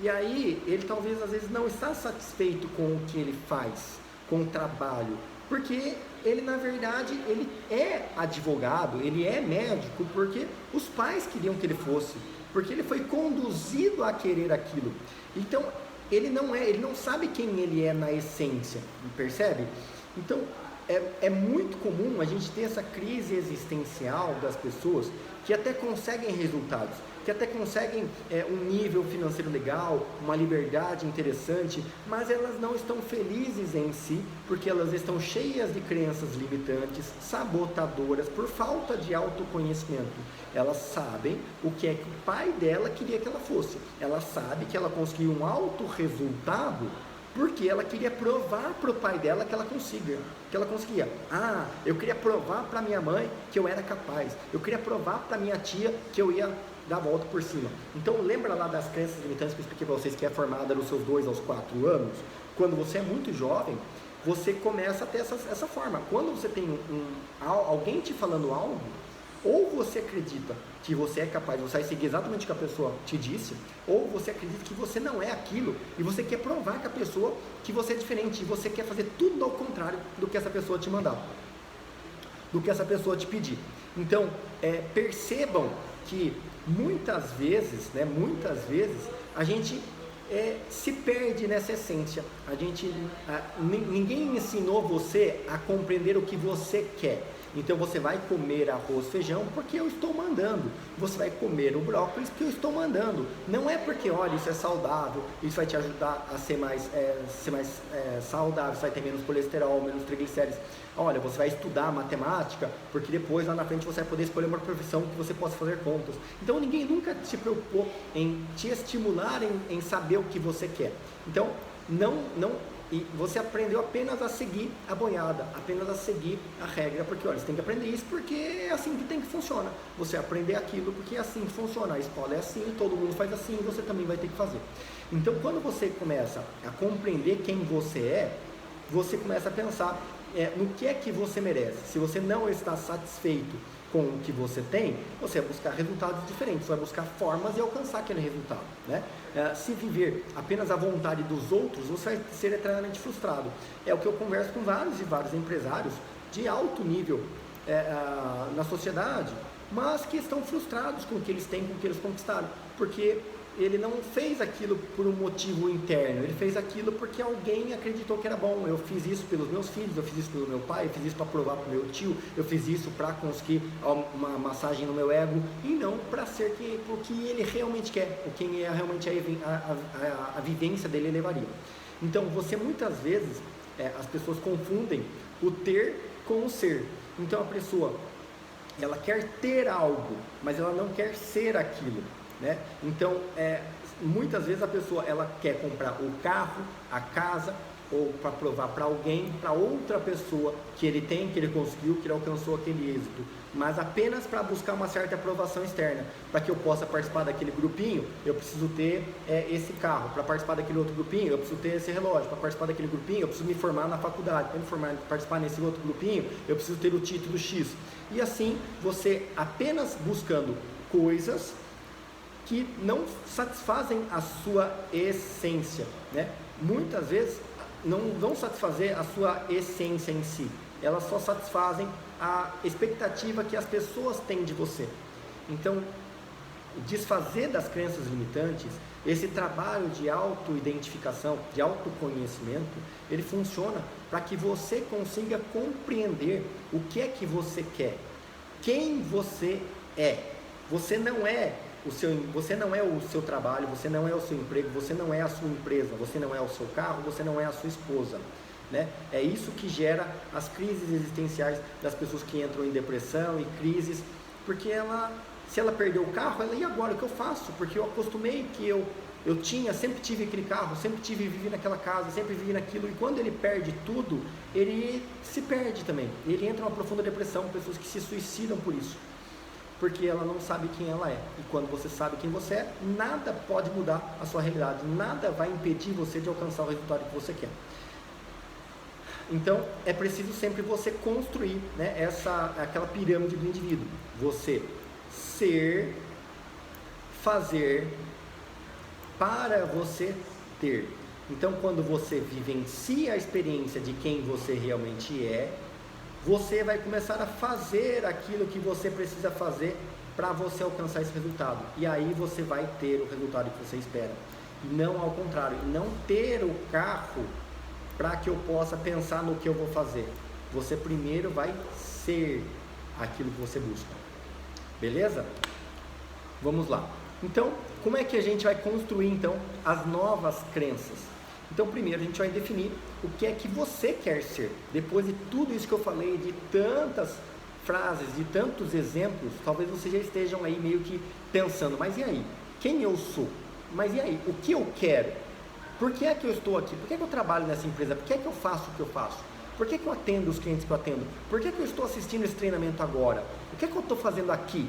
E aí, ele talvez às vezes não está satisfeito com o que ele faz, com o trabalho, porque ele na verdade, ele é advogado, ele é médico, porque os pais queriam que ele fosse, porque ele foi conduzido a querer aquilo. Então, ele não sabe quem ele é na essência, percebe? Então, é muito comum a gente ter essa crise existencial das pessoas que até conseguem resultados, que até conseguem um nível financeiro legal, uma liberdade interessante, mas elas não estão felizes em si, porque elas estão cheias de crenças limitantes, sabotadoras, por falta de autoconhecimento. Elas sabem o que é que o pai dela queria que ela fosse, ela sabe que ela conseguiu um alto resultado, porque ela queria provar para o pai dela que ela conseguia. Eu queria provar para minha mãe que eu era capaz, eu queria provar para minha tia que eu ia dar a volta por cima. Então lembra lá das crenças limitantes que eu expliquei para vocês, que é formada nos seus 2 aos 4 anos? Quando você é muito jovem, você começa a ter essa forma. Quando você tem alguém te falando algo, ou você acredita que você é capaz, você vai seguir exatamente o que a pessoa te disse, ou você acredita que você não é aquilo, e você quer provar que a pessoa, que você é diferente, e você quer fazer tudo ao contrário do que essa pessoa te mandar, do que essa pessoa te pedir. Então, percebam que muitas vezes a gente se perde nessa essência. Ninguém ensinou você a compreender o que você quer. Então você vai comer arroz, feijão porque eu estou mandando. Você vai comer o brócolis porque eu estou mandando. Não é porque, olha, isso é saudável, isso vai te ajudar a ser mais saudável, você vai ter menos colesterol, menos triglicéridos. Olha, você vai estudar matemática porque depois lá na frente você vai poder escolher uma profissão que você possa fazer contas. Então ninguém nunca se preocupou em te estimular em saber o que você quer. Então e você aprendeu apenas a seguir a boiada, apenas a seguir a regra, porque olha, você tem que aprender isso porque é assim que tem que funcionar. Você aprender aquilo porque é assim que funciona, a escola é assim, todo mundo faz assim, você também vai ter que fazer. Então quando você começa a compreender quem você é, você começa a pensar no que é que você merece. Se você não está satisfeito com o que você tem, você vai buscar resultados diferentes, você vai buscar formas de alcançar aquele resultado, né? Se viver apenas à vontade dos outros, você vai ser eternamente frustrado. É o que eu converso com vários e vários empresários de alto nível na sociedade, mas que estão frustrados com o que eles têm, com o que eles conquistaram, porque ele não fez aquilo por um motivo interno, ele fez aquilo porque alguém acreditou que era bom. Eu fiz isso pelos meus filhos, eu fiz isso pelo meu pai, eu fiz isso para provar para o meu tio, eu fiz isso para conseguir uma massagem no meu ego, e não para ser o que ele realmente quer, o que realmente a vivência dele levaria. Então você muitas vezes, as pessoas confundem o ter com o ser. Então a pessoa, ela quer ter algo, mas ela não quer ser aquilo, né? Então, muitas vezes a pessoa ela quer comprar o carro, a casa, ou para provar para alguém, para outra pessoa que ele tem, que ele conseguiu, que ele alcançou aquele êxito, mas apenas para buscar uma certa aprovação externa. Para que eu possa participar daquele grupinho, eu preciso ter esse carro. Para participar daquele outro grupinho, eu preciso ter esse relógio. Para participar daquele grupinho, eu preciso me formar na faculdade. Para participar nesse outro grupinho, eu preciso ter o título X. E assim, você apenas buscando coisas que não satisfazem a sua essência, né? Muitas vezes não vão satisfazer a sua essência em si, elas só satisfazem a expectativa que as pessoas têm de você. Então, desfazer das crenças limitantes, esse trabalho de autoidentificação, de autoconhecimento, ele funciona para que você consiga compreender o que é que você quer, quem você é. Você não é o seu trabalho, você não é o seu emprego, você não é a sua empresa, você não é o seu carro, você não é a sua esposa, né? É isso que gera as crises existenciais das pessoas que entram em depressão e crises, porque se ela perdeu o carro, e agora o que eu faço? Porque eu acostumei que eu sempre tive aquele carro, sempre vivi naquela casa, sempre vivi naquilo, e quando ele perde tudo, ele se perde também, ele entra numa profunda depressão, pessoas que se suicidam por isso, porque ela não sabe quem ela é. E quando você sabe quem você é, nada pode mudar a sua realidade, nada vai impedir você de alcançar o resultado que você quer. Então é preciso sempre você construir, né, aquela pirâmide do indivíduo, você ser, fazer, para você ter. Então quando você vivencia a experiência de quem você realmente é, você vai começar a fazer aquilo que você precisa fazer para você alcançar esse resultado. E aí você vai ter o resultado que você espera. E não ao contrário, e não ter o carro para que eu possa pensar no que eu vou fazer. Você primeiro vai ser aquilo que você busca. Beleza? Vamos lá. Então, como é que a gente vai construir então as novas crenças? Então, primeiro a gente vai definir o que é que você quer ser. Depois de tudo isso que eu falei, de tantas frases, de tantos exemplos, talvez vocês já estejam aí meio que pensando, mas e aí? Quem eu sou? Mas e aí? O que eu quero? Por que é que eu estou aqui? Por que é que eu trabalho nessa empresa? Por que é que eu faço o que eu faço? Por que é que eu atendo os clientes que eu atendo? Por que é que eu estou assistindo esse treinamento agora? O que é que eu estou fazendo aqui?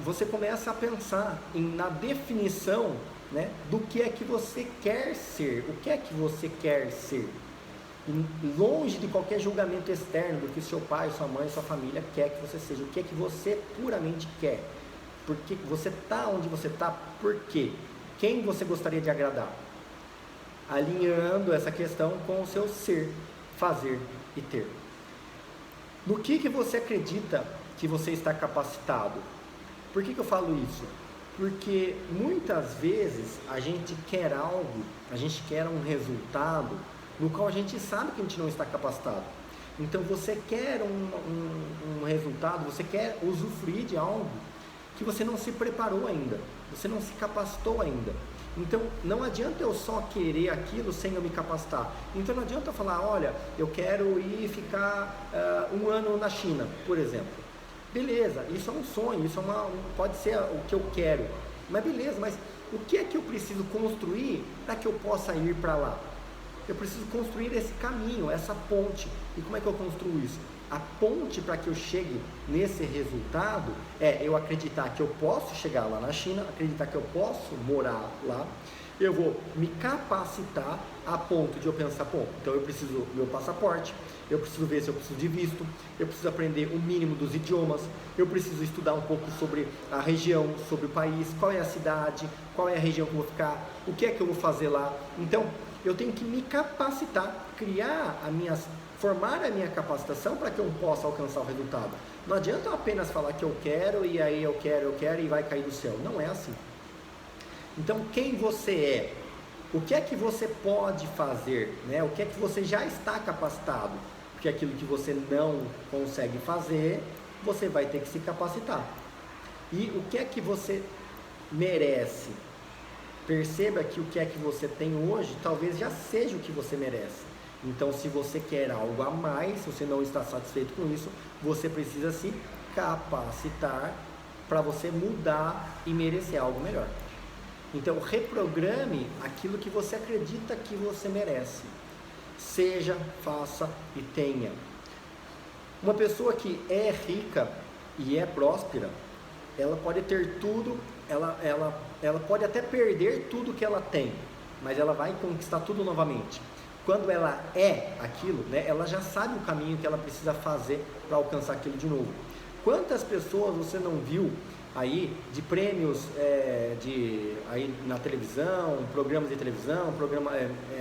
Você começa a pensar na definição, né, do que é que você quer ser. O que é que você quer ser? Longe de qualquer julgamento externo do que seu pai, sua mãe, sua família quer que você seja. O que é que você puramente quer? Porque você está onde você está, por quê? Quem você gostaria de agradar? Alinhando essa questão com o seu ser, fazer e ter. No que você acredita que você está capacitado? Por que eu falo isso? Porque muitas vezes a gente quer algo, a gente quer um resultado no qual a gente sabe que a gente não está capacitado. Então você quer um resultado, você quer usufruir de algo que você não se preparou ainda, você não se capacitou ainda. Então não adianta eu só querer aquilo sem eu me capacitar. Então não adianta eu falar, olha, eu quero ir ficar um ano na China, por exemplo. Beleza, isso é um sonho, isso pode ser o que eu quero, mas beleza, mas o que é que eu preciso construir para que eu possa ir para lá? Eu preciso construir esse caminho, essa ponte. E como é que eu construo isso? A ponte para que eu chegue nesse resultado é eu acreditar que eu posso chegar lá na China, acreditar que eu posso morar lá, eu vou me capacitar a ponto de eu pensar, pô, então eu preciso do meu passaporte, eu preciso ver se eu preciso de visto, eu preciso aprender o mínimo dos idiomas, eu preciso estudar um pouco sobre a região, sobre o país, qual é a cidade, qual é a região que eu vou ficar, o que é que eu vou fazer lá. Então, eu tenho que me capacitar, formar a minha capacitação para que eu possa alcançar o resultado. Não adianta eu apenas falar que eu quero e aí eu quero e vai cair do céu. Não é assim. Então, quem você é? O que é que você pode fazer? Né? O que é que você já está capacitado? Porque aquilo que você não consegue fazer, você vai ter que se capacitar. E o que é que você merece? Perceba que o que é que você tem hoje, talvez já seja o que você merece. Então, se você quer algo a mais, se você não está satisfeito com isso, você precisa se capacitar para você mudar e merecer algo melhor. Então, reprograme aquilo que você acredita que você merece. Seja, faça e tenha. Uma pessoa que é rica e é próspera, ela pode ter tudo, ela pode até perder tudo que ela tem, mas ela vai conquistar tudo novamente. Quando ela é aquilo, né, ela já sabe o caminho que ela precisa fazer para alcançar aquilo de novo. Quantas pessoas você não viu aí de prêmios aí na televisão, programas de televisão,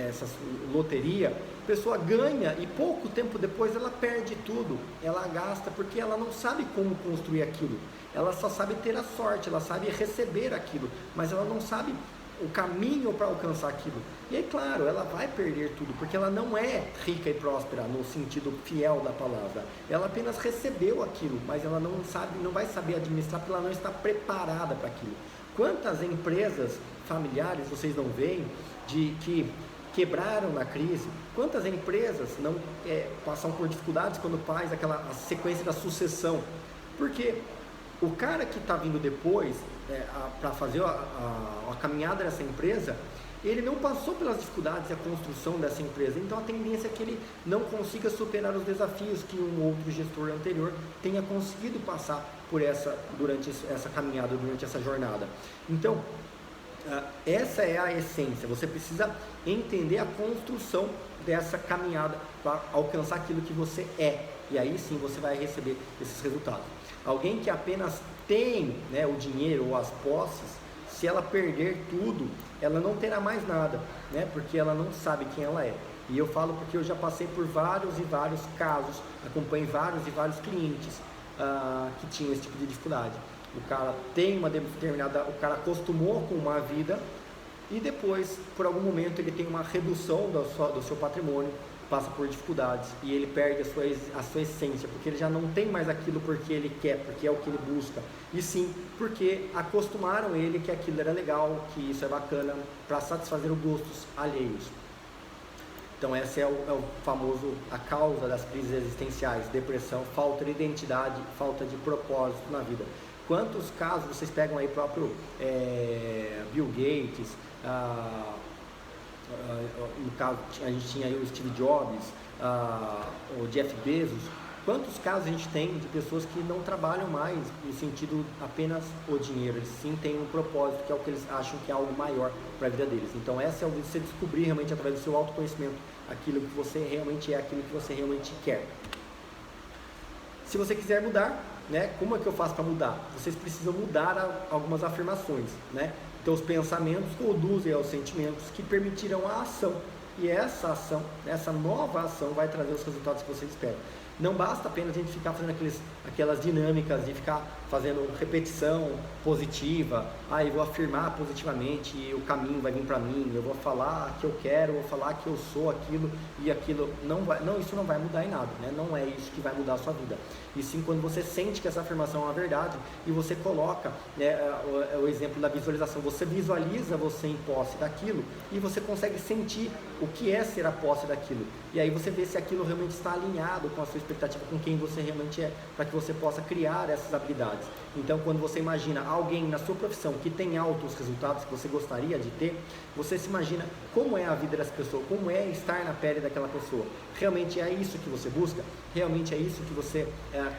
essas loteria, a pessoa ganha e pouco tempo depois ela perde tudo, ela gasta porque ela não sabe como construir aquilo, ela só sabe ter a sorte, ela sabe receber aquilo, mas ela não sabe o caminho para alcançar aquilo. E aí, claro, ela vai perder tudo, porque ela não é rica e próspera no sentido fiel da palavra. Ela apenas recebeu aquilo, mas ela não vai saber administrar, porque ela não está preparada para aquilo. Quantas empresas familiares vocês não veem que quebraram na crise? Quantas empresas não passam por dificuldades quando faz a sequência da sucessão? Porque o cara que está vindo depois para fazer a caminhada dessa empresa, ele não passou pelas dificuldades da construção dessa empresa, então a tendência é que ele não consiga superar os desafios que um outro gestor anterior tenha conseguido passar durante essa caminhada, durante essa jornada. Então, essa é a essência, você precisa entender a construção dessa caminhada para alcançar aquilo que você é, e aí sim você vai receber esses resultados. Alguém que apenas tem, né, o dinheiro ou as posses, se ela perder tudo, ela não terá mais nada, né, porque ela não sabe quem ela é. E eu falo porque eu já passei por vários e vários casos, acompanhei vários e vários clientes que tinham esse tipo de dificuldade. O cara tem uma determinada, o cara acostumou com uma vida e depois, por algum momento, ele tem uma redução do seu patrimônio, passa por dificuldades e ele perde a sua essência, porque ele já não tem mais aquilo porque ele quer, porque é o que ele busca, e sim porque acostumaram ele que aquilo era legal, que isso é bacana, para satisfazer os gostos alheios. Então essa é o famoso, a causa das crises existenciais, depressão, falta de identidade, falta de propósito na vida. Quantos casos vocês pegam aí próprio Bill Gates, no caso a gente tinha aí o Steve Jobs, o Jeff Bezos. Quantos casos a gente tem de pessoas que não trabalham mais no sentido apenas o dinheiro, eles sim têm um propósito, que é o que eles acham que é algo maior para a vida deles. Então essa é você descobrir realmente através do seu autoconhecimento aquilo que você realmente é, aquilo que você realmente quer. Se você quiser mudar, né, como é que eu faço para mudar? Vocês precisam mudar algumas afirmações, né? Então os pensamentos conduzem aos sentimentos que permitirão a ação. E essa ação, essa nova ação vai trazer os resultados que vocês esperam. Não basta apenas a gente ficar fazendo aquelas dinâmicas de ficar fazendo repetição positiva. Eu vou afirmar positivamente e o caminho vai vir para mim. Eu vou falar que eu quero, vou falar que eu sou aquilo e aquilo. Isso não vai mudar em nada, né? Não é isso que vai mudar a sua vida. E sim quando você sente que essa afirmação é uma verdade e você coloca, né, o exemplo da visualização. Você visualiza você em posse daquilo e você consegue sentir o que é ser a posse daquilo. E aí você vê se aquilo realmente está alinhado com a sua expectativa, com quem você realmente é, para que você possa criar essas habilidades. Então, quando você imagina alguém na sua profissão que tem altos resultados que você gostaria de ter, você se imagina como é a vida dessa pessoa, como é estar na pele daquela pessoa. Realmente é isso que você busca? Realmente é isso que você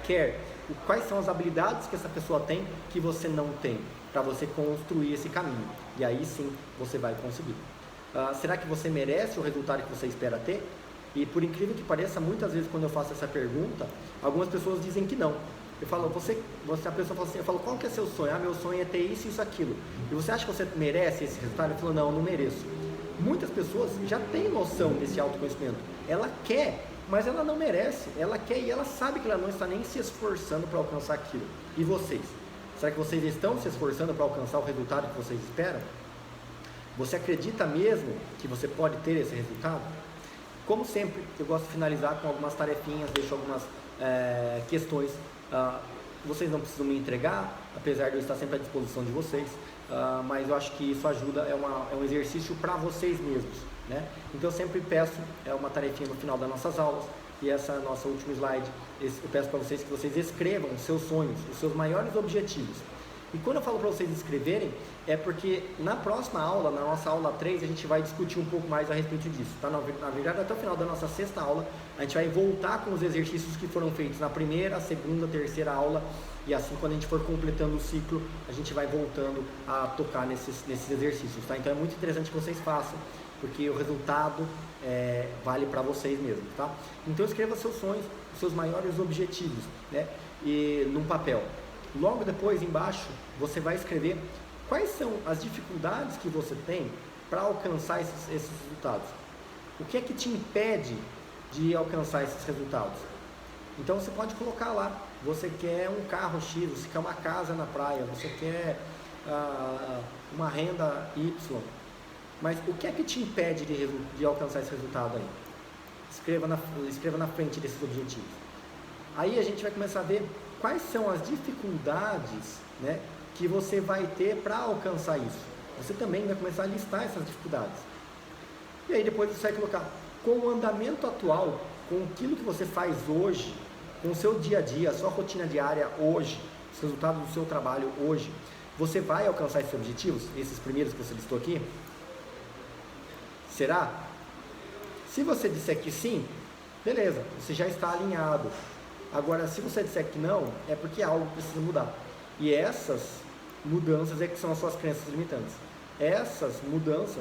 quer? Quais são as habilidades que essa pessoa tem que você não tem, para você construir esse caminho? E aí sim você vai conseguir. Será que você merece o resultado que você espera ter? E por incrível que pareça, muitas vezes quando eu faço essa pergunta, algumas pessoas dizem que não. Eu falo, a pessoa fala assim, eu falo, qual que é seu sonho? Meu sonho é ter isso, isso, aquilo. E você acha que você merece esse resultado? Eu falo, não mereço. Muitas pessoas já têm noção desse autoconhecimento. Ela quer, mas ela não merece. Ela quer e ela sabe que ela não está nem se esforçando para alcançar aquilo. E vocês? Será que vocês estão se esforçando para alcançar o resultado que vocês esperam? Você acredita mesmo que você pode ter esse resultado? Como sempre, eu gosto de finalizar com algumas tarefinhas, deixo algumas questões. Vocês não precisam me entregar, apesar de eu estar sempre à disposição de vocês, mas eu acho que isso ajuda, é um exercício para vocês mesmos, né? Então eu sempre peço uma tarefinha no final das nossas aulas, e essa é a nossa última slide. Eu peço para vocês que vocês escrevam os seus sonhos, os seus maiores objetivos. E quando eu falo para vocês escreverem, é porque na próxima aula, na nossa aula 3, a gente vai discutir um pouco mais a respeito disso, tá? Na verdade, até o final da nossa 6ª aula, a gente vai voltar com os exercícios que foram feitos na primeira, segunda, terceira aula, e assim, quando a gente for completando o ciclo, a gente vai voltando a tocar nesses exercícios, tá? Então é muito interessante que vocês façam, porque o resultado vale para vocês mesmos, tá? Então escreva seus sonhos, seus maiores objetivos, né? E num papel. Logo depois, embaixo, você vai escrever quais são as dificuldades que você tem para alcançar esses resultados. O que é que te impede de alcançar esses resultados? Então você pode colocar lá, você quer um carro X, você quer uma casa na praia, você quer uma renda Y, mas o que é que te impede de alcançar esse resultado aí? Escreva na frente desses objetivos. Aí a gente vai começar a ver quais são as dificuldades, né, que você vai ter para alcançar isso. Você também vai começar a listar essas dificuldades. E aí depois você vai colocar, com o andamento atual, com aquilo que você faz hoje, com o seu dia a dia, a sua rotina diária hoje, os resultados do seu trabalho hoje, você vai alcançar esses objetivos, esses primeiros que você listou aqui? Será? Se você disser que sim, beleza, você já está alinhado. Agora, se você disser que não, é porque algo precisa mudar. E essas mudanças é que são as suas crenças limitantes. Essas mudanças,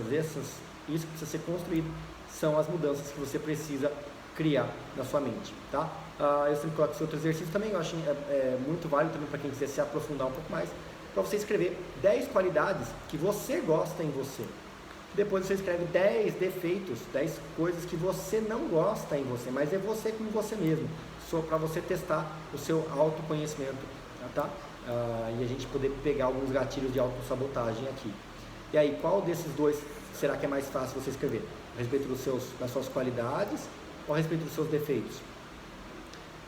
isso que precisa ser construído, são as mudanças que você precisa criar na sua mente, tá? Eu sempre coloco esse outro exercício também, eu acho muito válido também para quem quiser se aprofundar um pouco mais, para você escrever 10 qualidades que você gosta em você. Depois você escreve 10 defeitos, 10 coisas que você não gosta em você, mas é você com você mesmo, só para você testar o seu autoconhecimento, tá? E a gente poder pegar alguns gatilhos de autossabotagem aqui. E aí, qual desses dois será que é mais fácil você escrever? A respeito das suas qualidades ou a respeito dos seus defeitos?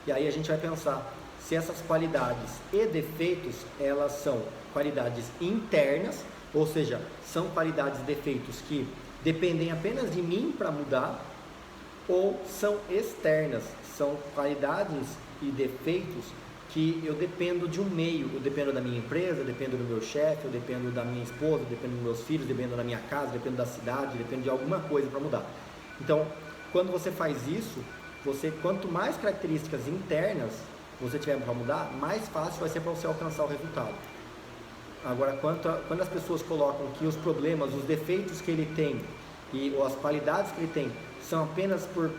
E aí a gente vai pensar se essas qualidades e defeitos, elas são qualidades internas, ou seja, são qualidades e defeitos que dependem apenas de mim para mudar, ou são externas, são qualidades e defeitos que eu dependo de um meio, eu dependo da minha empresa, eu dependo do meu chefe, eu dependo da minha esposa, eu dependo dos meus filhos, dependo da minha casa, dependo da cidade, dependo de alguma coisa para mudar. Então, quando você faz isso, quanto mais características internas você tiver para mudar, mais fácil vai ser para você alcançar o resultado. Agora, quando as pessoas colocam que os problemas, os defeitos que ele tem ou as qualidades que ele tem são apenas por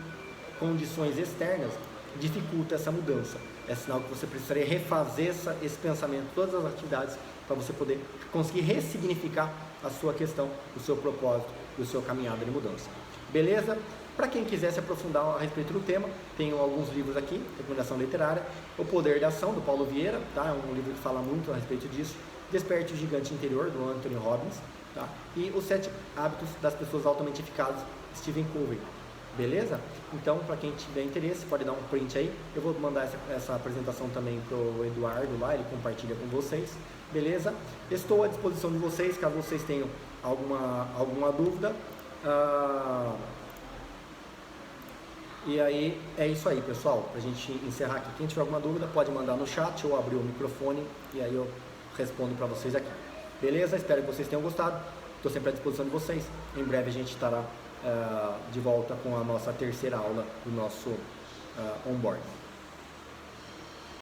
condições externas, dificulta essa mudança. É sinal que você precisaria refazer esse pensamento, todas as atividades, para você poder conseguir ressignificar a sua questão, o seu propósito e o seu caminhada de mudança. Beleza? Para quem quiser se aprofundar a respeito do tema, tenho alguns livros aqui, recomendação literária, O Poder da Ação, do Paulo Vieira, tá? É um livro que fala muito a respeito disso. Desperte o Gigante Interior, do Anthony Robbins, tá? E Os 7 Hábitos das Pessoas Altamente Eficazes, Stephen Covey. Beleza? Então, para quem tiver interesse, pode dar um print aí. Eu vou mandar essa apresentação também para o Eduardo lá, ele compartilha com vocês. Beleza? Estou à disposição de vocês, caso vocês tenham alguma dúvida. E aí, é isso aí, pessoal. Para a gente encerrar aqui, quem tiver alguma dúvida, pode mandar no chat ou abrir o microfone e aí eu respondo para vocês aqui. Beleza? Espero que vocês tenham gostado. Estou sempre à disposição de vocês. Em breve a gente estará de volta com a nossa terceira aula do nosso onboarding.